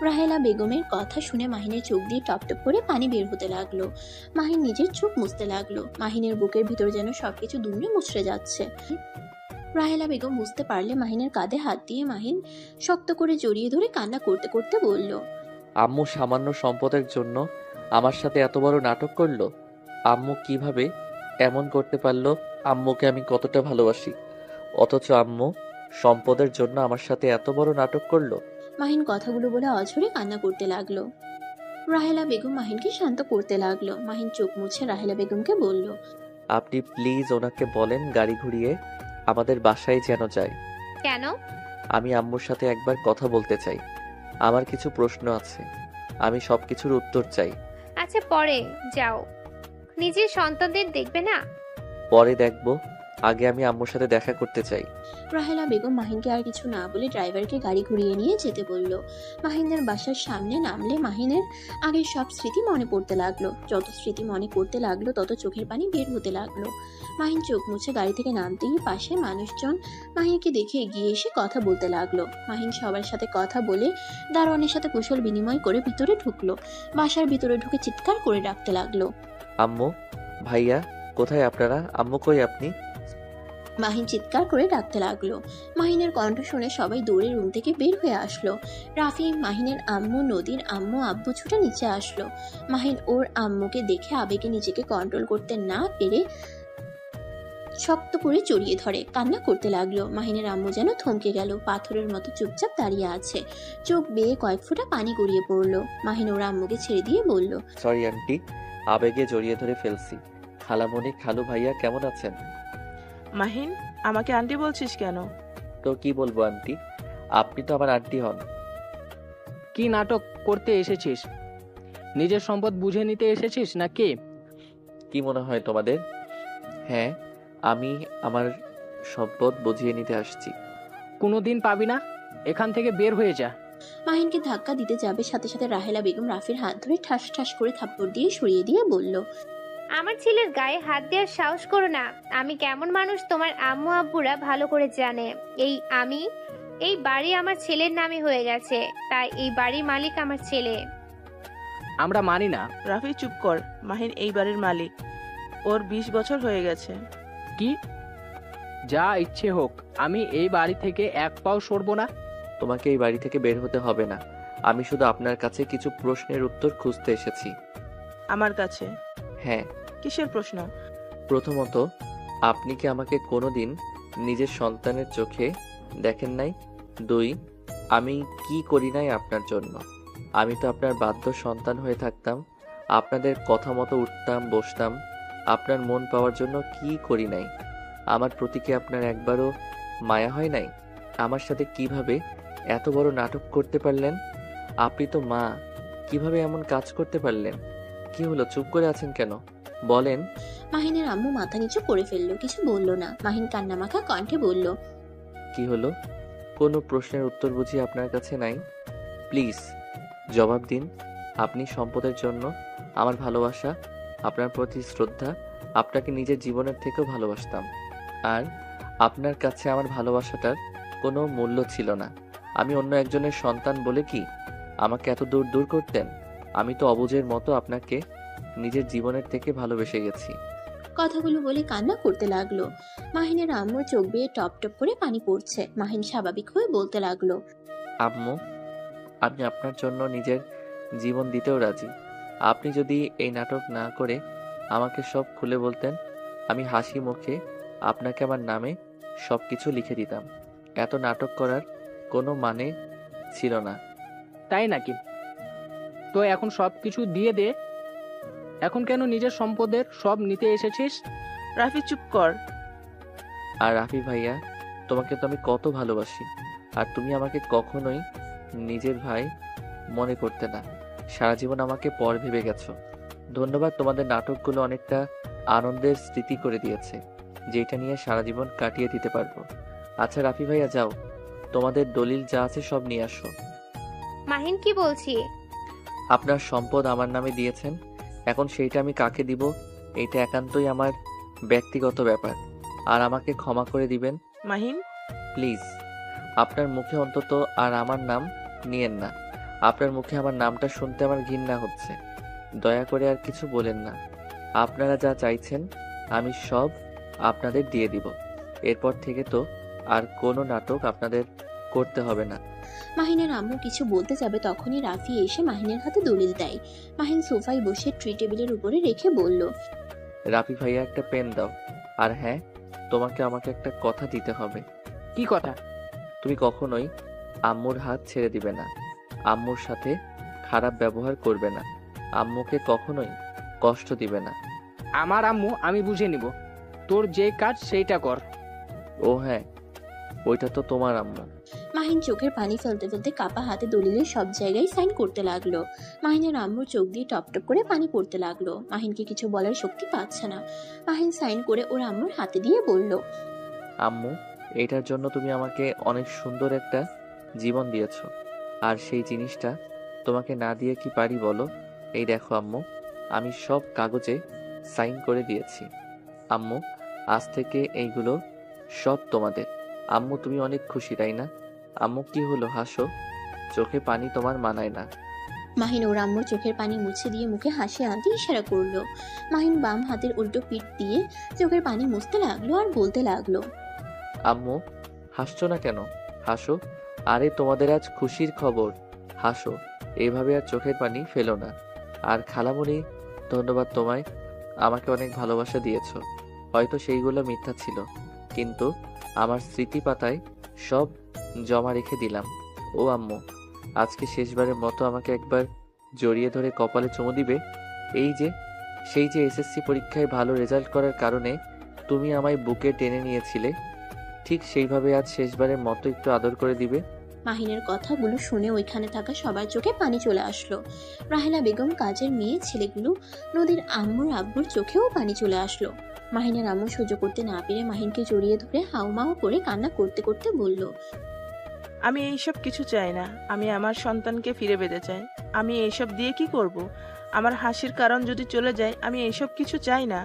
রাহেলা বেগমের কথা শুনে মাহিনের চোখ দিয়ে টপটপ করে পানি বের হতে লাগলো। মাহিন নিজের চোখ মুছতে লাগলো। মাহিনের বুকের ভিতর যেন সবকিছু দুমড়ে মুচড়ে যাচ্ছে। রাহেলা বেগম বুঝতে পারলে মাহিনের কাঁধে হাত দিয়ে মাহিন শক্ত করে জড়িয়ে ধরে কান্না করতে করতে বলল, আম্মু সামান্য সম্পদের জন্য আমার সাথে এত বড় নাটক করলো। আম্মু কিভাবে এমন করতে পারলো? আম্মুকে আমি কতটা ভালোবাসি, অথচ আম্মু সম্পদের জন্য আমার সাথে এত বড় নাটক করলো। মাহিন কথাগুলো বলে অঝরে কান্না করতে লাগলো। রাহেলা বেগম মাহিনকে শান্ত করতে লাগলো। মাহিন চোখ মুছে রাহেলা বেগমকে বলল, আপনি প্লিজ ওনাকে বলেন গাড়ি ঘুরিয়ে আমাদের বাসায় যেন যায়। কেন? আমি আম্মুর সাথে একবার কথা বলতে চাই। আমার কিছু প্রশ্ন আছে, আমি সবকিছুর উত্তর চাই। আচ্ছা, পরে যাও। নিজের সন্তানদের দেখবে না? পরে দেখবো, আগে আমি আম্মুর সাথে দেখা করতে চাই। রাহেলা বেগম মাহিনকে আর কিছু না বলে ড্রাইভারকে গাড়ি ঘুরিয়ে নিয়ে যেতে বলল। মাহিনের বাসার সামনে নামলে মাহিনের আগের সব স্মৃতি মনে পড়তে লাগলো। যত স্মৃতি মনে করতে লাগলো তত চোখের পানি বের হতে লাগলো। মাহিন চোখ মুছে গাড়ি থেকে নামতেই পাশে মানুষজন মাহিনকে দেখে এগিয়ে এসে কথা বলতে লাগলো। মাহিন সবার সাথে কথা বলে দারোয়ানের সাথে কুশল বিনিময় করে ভিতরে ঢুকলো। বাসার ভিতরে ঢুকে চিৎকার করে ডাকতে লাগলো, আম্মু, ভাইয়া, কোথায় আপনারা? আম্মু কই আপনি? মাহিন চিৎকার করে ডাকতে লাগলো। মাহিনের কণ্ঠ শুনে সবাই দৌড়ে রুম থেকে বের হয়ে আসলো। রাফি, মাহিনের আম্মু, নদীর আম্মু, আব্বু ছুটে নিচে আসলো। মাহিন ওর আম্মুকে দেখে আবেগে নিজেকে কন্ট্রোল করতে না পেরে শক্ত করে জড়িয়ে ধরে কান্না করতে লাগলো। মাহিনের আম্মু যেন থমকে গেল, পাথরের মতো চুপচাপ দাঁড়িয়ে আছে। চোখ বেয়ে কয়েক ফোঁটা পানি গড়িয়ে পড়লো। মাহিন ওর আম্মুকে ছেড়ে দিয়ে বলল, সরি আন্টি, আবেগে জড়িয়ে ধরে ফেলছি। খালামণি, খালু ভাইয়া কেমন আছেন? মাহিন, আমাকে আন্টি বলছিস কেন? তো কি বলবো আন্টি, আপনি তো আমার আন্টি হন। কি নাটক করতে এসেছিস? নিজের সম্পদ বুঝে নিতে এসেছিস না কে? কি মনে হয় তোমাদের? হ্যাঁ, আমি আমার সম্পদ বুঝিয়ে নিতে আসছি। কোনোদিন পাবি না, এখান থেকে বের হয়ে যা। মাহিনকে ধাক্কা দিতে যাবে, সাথে সাথে রাহেলা বেগম রাফির হাত ধরে ঠাস ঠাস করে থাপ্পড় দিয়ে সরিয়ে দিয়ে বলল, আমার ছেলের গায়ে হাত দেওয়ার সাহস করো না। আমি কেমন মানুষ তোমার আম্মু আব্বুরা ভালো করে জানে। এই বাড়ি আমার ছেলের নামে হয়ে গেছে, তাই এই বাড়ির মালিক আমার ছেলে। আমরা মানি না। রাফি চুপ কর। মাহিন এই বাড়ির মালিক। ওর 20 বছর হয়ে গেছে। কি? যা ইচ্ছে হোক, আমি এই বাড়ি থেকে এক পাও সরবো না। তোমাকে এই বাড়ি থেকে বের হতে হবে না। আমি শুধু আপনার কাছে কিছু প্রশ্নের উত্তর খুঁজতে এসেছি। আমার কাছে? হ্যাঁ। কিসের প্রশ্ন? প্রথমত, আপনি কি আমাকে কোনোদিন নিজের সন্তানের চোখে দেখেন নাই? 2, আমি কি করি নাই আপনার জন্য? আমি তো আপনার বাধ্য সন্তান হয়ে থাকতাম। আপনাদের কথা মতো উঠতাম বসতাম। আপনার মন পাওয়ার জন্য কি করি নাই? আমার প্রতি কি আপনার একবারও মায়া হয় নাই? আমার সাথে কিভাবে এত বড় নাটক করতে পারলেন? আপনি তো মা, কিভাবে এমন কাজ করতে পারলেন? কি হলো, চুপ করে আছেন কেন? বলেন। মাহিনের আম্মু মাথা নিচু করে ফেললো, কিছু বলল না। মাহিন কান্নামাখা কণ্ঠে বলল, কি হলো? কোনো প্রশ্নের উত্তর বুঝি আপনার কাছে নাই? প্লিজ জবাব দিন। আপনি সম্পদের জন্য আমার ভালোবাসা, আপনার প্রতি শ্রদ্ধা, আপনাকে নিজের জীবনের থেকেও ভালোবাসতাম। আর আপনার কাছে আমার ভালোবাসাটার কোনো মূল্য ছিল না। আমি অন্য একজনের সন্তান বলে কি আমাকে এত দূর দূর করতেন? আমি তো অবুঝের মতো আপনাকে নিজের জীবনের থেকে ভালোবেসে গেছি। কথাগুলো বলে কান্না করতে লাগলো। মাহিনের আম্মুর চোখ বেয়ে টপ টপ করে পানি পড়ছে। মাহিন স্বাভাবিক হয়ে বলতে লাগলো, আম্মু, আমি আপনার জন্য নিজের জীবন দিতেও রাজি। আপনি যদি এই নাটক না করে আমাকে সব খুলে বলতেন, আমি হাসি মুখে আপনাকে আমার নামে সবকিছু লিখে দিতাম। এত নাটক করার কোনো মানে ছিল না। তাই নাকি? তো এখন সবকিছু দিয়ে দে। এখন কেন নিজের সম্পদের সব নিতে এসেছিস? রাফি চুপ কর। আর রাফি ভাইয়া, তোমাকে তো আমি কত ভালোবাসি, আর তুমি আমাকে কখনোই নিজের ভাই মনে করতে না। সারা জীবন আমাকে পর ভেবে গেছো। ধন্যবাদ, তোমাদের নাটকগুলো অনেকটা আনন্দের স্মৃতি করে দিয়েছে, যেটা নিয়ে সারা জীবন কাটিয়ে দিতে পারবো। আচ্ছা রাফি ভাইয়া, যাও, তোমাদের দলিল যা আছে সব নিয়ে আসো। মাহিন, কি বলছি? আপনার সম্পদ আমার নামে দিয়েছেন, এখন সেইটা আমি কাকে দিব এটা একান্তই আমার ব্যক্তিগত ব্যাপার, আর আমাকে ক্ষমা করে দিবেন। মাহিন প্লিজ, আপনার মুখে অন্তত আর আমার নাম নিয়েন না। আপনার মুখে আমার নামটা শুনতে আমার ঘৃণা হচ্ছে। দয়া করে আর কিছু বলেন না। আপনারা যা চাইছেন আমি সব আপনাদের দিয়ে দিব। এরপর থেকে তো আর কোনো নাটক আপনাদের করতে হবে না। মাহিনের আম্মু কিছু বলতে যাবে তখনই রাফি এসে মাহিনের হাতে দলিল দেয়। মাহিন সোফায় বসে ট্রি টেবিলের উপরে রেখে বলল, রাফি ভাইয়া, একটা পেন দাও। আর হ্যাঁ, তোমাকে আমাকে একটা কথা দিতে হবে। কি কথা? তুমি কখনোই আম্মুর হাত ছেড়ে দিবে না, আম্মুর সাথে খারাপ ব্যবহার করবে না, আম্মুকে কখনোই কষ্ট দিবে না। আমার আম্মু আমি বুঝে নিব, তোর যে কাজ সেইটা কর। ও হ্যাঁ, ওইটা তো তোমার আম্মু। মাহিন চোখের পানি ফেলতে ফেলতে কাপা হাতে দলিলের সব জায়গায় সাইন করতে লাগলো। মাহিনের আম্মুর চোখ দিয়ে টপ টপ করে পানি পড়তে লাগলো। মাহিনকে কিছু বলার শক্তি পাচ্ছে না। মাহিন সাইন করে ওর আম্মুর হাতে দিয়ে বলল, আম্মু, এটার জন্য তুমি আমাকে অনেক সুন্দর একটা জীবন দিয়েছো, আর সেই জিনিসটা তোমাকে না দিয়ে কি পারি বলো? এই দেখো আম্মু, আমি সব কাগজে সাইন করে দিয়েছি। আম্মু, আজ থেকে এইগুলো সব তোমাদের। আম্মু, তুমি অনেক খুশি তাই না? আম্মু, কি হলো, হাসো, চোখে পানি তোমার মানায় না। মাহিন ওর আম্মুর চোখের পানি মুছে দিয়ে মুখে হাসি আনতে ইশারা করলো। মাহিন বাম হাতের উল্টো পিঠ দিয়ে চোখের পানি মুছতে লাগলো আর বলতে লাগলো, আম্মু, হাসছো না কেন? হাসো। আরে তোমাদের আজ খুশির খবর, হাসো। এইভাবে আর চোখের পানি ফেলো না। আর খালামুনি, ধন্যবাদ তোমায়, আমাকে অনেক ভালোবাসা দিয়েছো। হয়তো সেইগুলো মিথ্যা ছিল, কিন্তু আমার স্মৃতি পাতায় সব জমা রেখে দিলাম। ও আম্মু, আজকে শেষবারের মতো আমাকে একবার জড়িয়ে ধরে কপালে চুমু দিবে। সেই যে এসএসসি পরীক্ষায় ভালো রেজাল্ট করার কারণে তুমি আমায় বুকে টেনে নিয়েছিলে, ঠিক সেইভাবে আজ শেষবারের মতো একটু আদর করে দিবে। মাহিনের কথাগুলো শুনে ওইখানে থাকা সবার চোখে পানি চলে আসলো। রাহেলা বেগম, কাজের মেয়ে ছেলেগুলো, নদীর আম্মুর আব্বুর চোখেও পানি চলে আসলো। মাহিনের আম্মু সহ্য করতে না পেরে মাহিনকে জড়িয়ে ধরে হাউমাউ করে কান্না করতে করতে বলল, আমি এইসব কিছু চাই না। আমি আমার সন্তানকে ফিরে পেতে চাই। আমি এইসব দিয়ে কি করব? আমার হাসির কারণ যদি চলে যায়, আমি এইসব কিছু চাই না।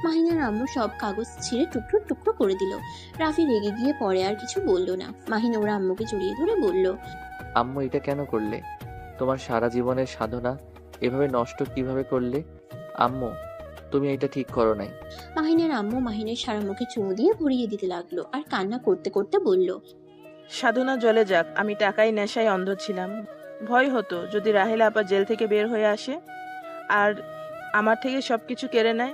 মাহিনের আম্মু সব কাগজ ছিঁড়ে টুকরো টুকরো করে দিল। রাফি রেগে গিয়ে পরে আর কিছু বলল না। মাহিন ওর আম্মুকে জড়িয়ে ধরে বলল, আম্মু এটা কেন করলে? তোমার সারা জীবনের সাধনা এভাবে নষ্ট কিভাবে করলে? আম্মু, তুমি এটা ঠিক করো নাই। মাহিনের আম্মু মাহিনের সারা মুখে চুমু দিয়ে ভরিয়ে দিতে লাগলো আর কান্না করতে করতে বলল, সাধনা জলে যাক, আমি টাকায় নেশায় অন্ধ ছিলাম। ভয় হতো যদি রাহেলা আপা জেল থেকে বের হয়ে আসে আর আমার থেকে সবকিছু কেড়ে নেয়।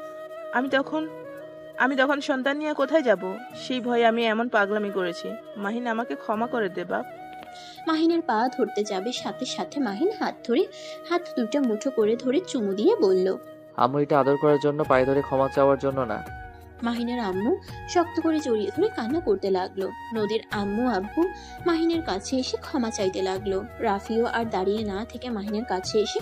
আমি তখন সন্তান নিয়ে কোথায় যাব? সেই ভয়ে আমি এমন পাগলামি করেছি। মাহিন, আমাকে ক্ষমা করে দে বাপ। মাহিনের পা ধরতে যাবে, সাথে সাথে মাহিন হাত দুটো মুঠো করে ধরে চুমু দিয়ে বলল, আম্মু, এটা আদর করার জন্য, পায়ে ধরে ক্ষমা চাওয়ার জন্য না। মাহিনের আম্মু শক্ত করে জড়িয়ে ধরে কান্না করতে লাগলো। নদীর আম্মু আব্বু মাহিনের কাছে এসে ক্ষমা চাইতে লাগলো। রাফিও আর দাঁড়িয়ে না থেকে মাহিনের কাছে এসে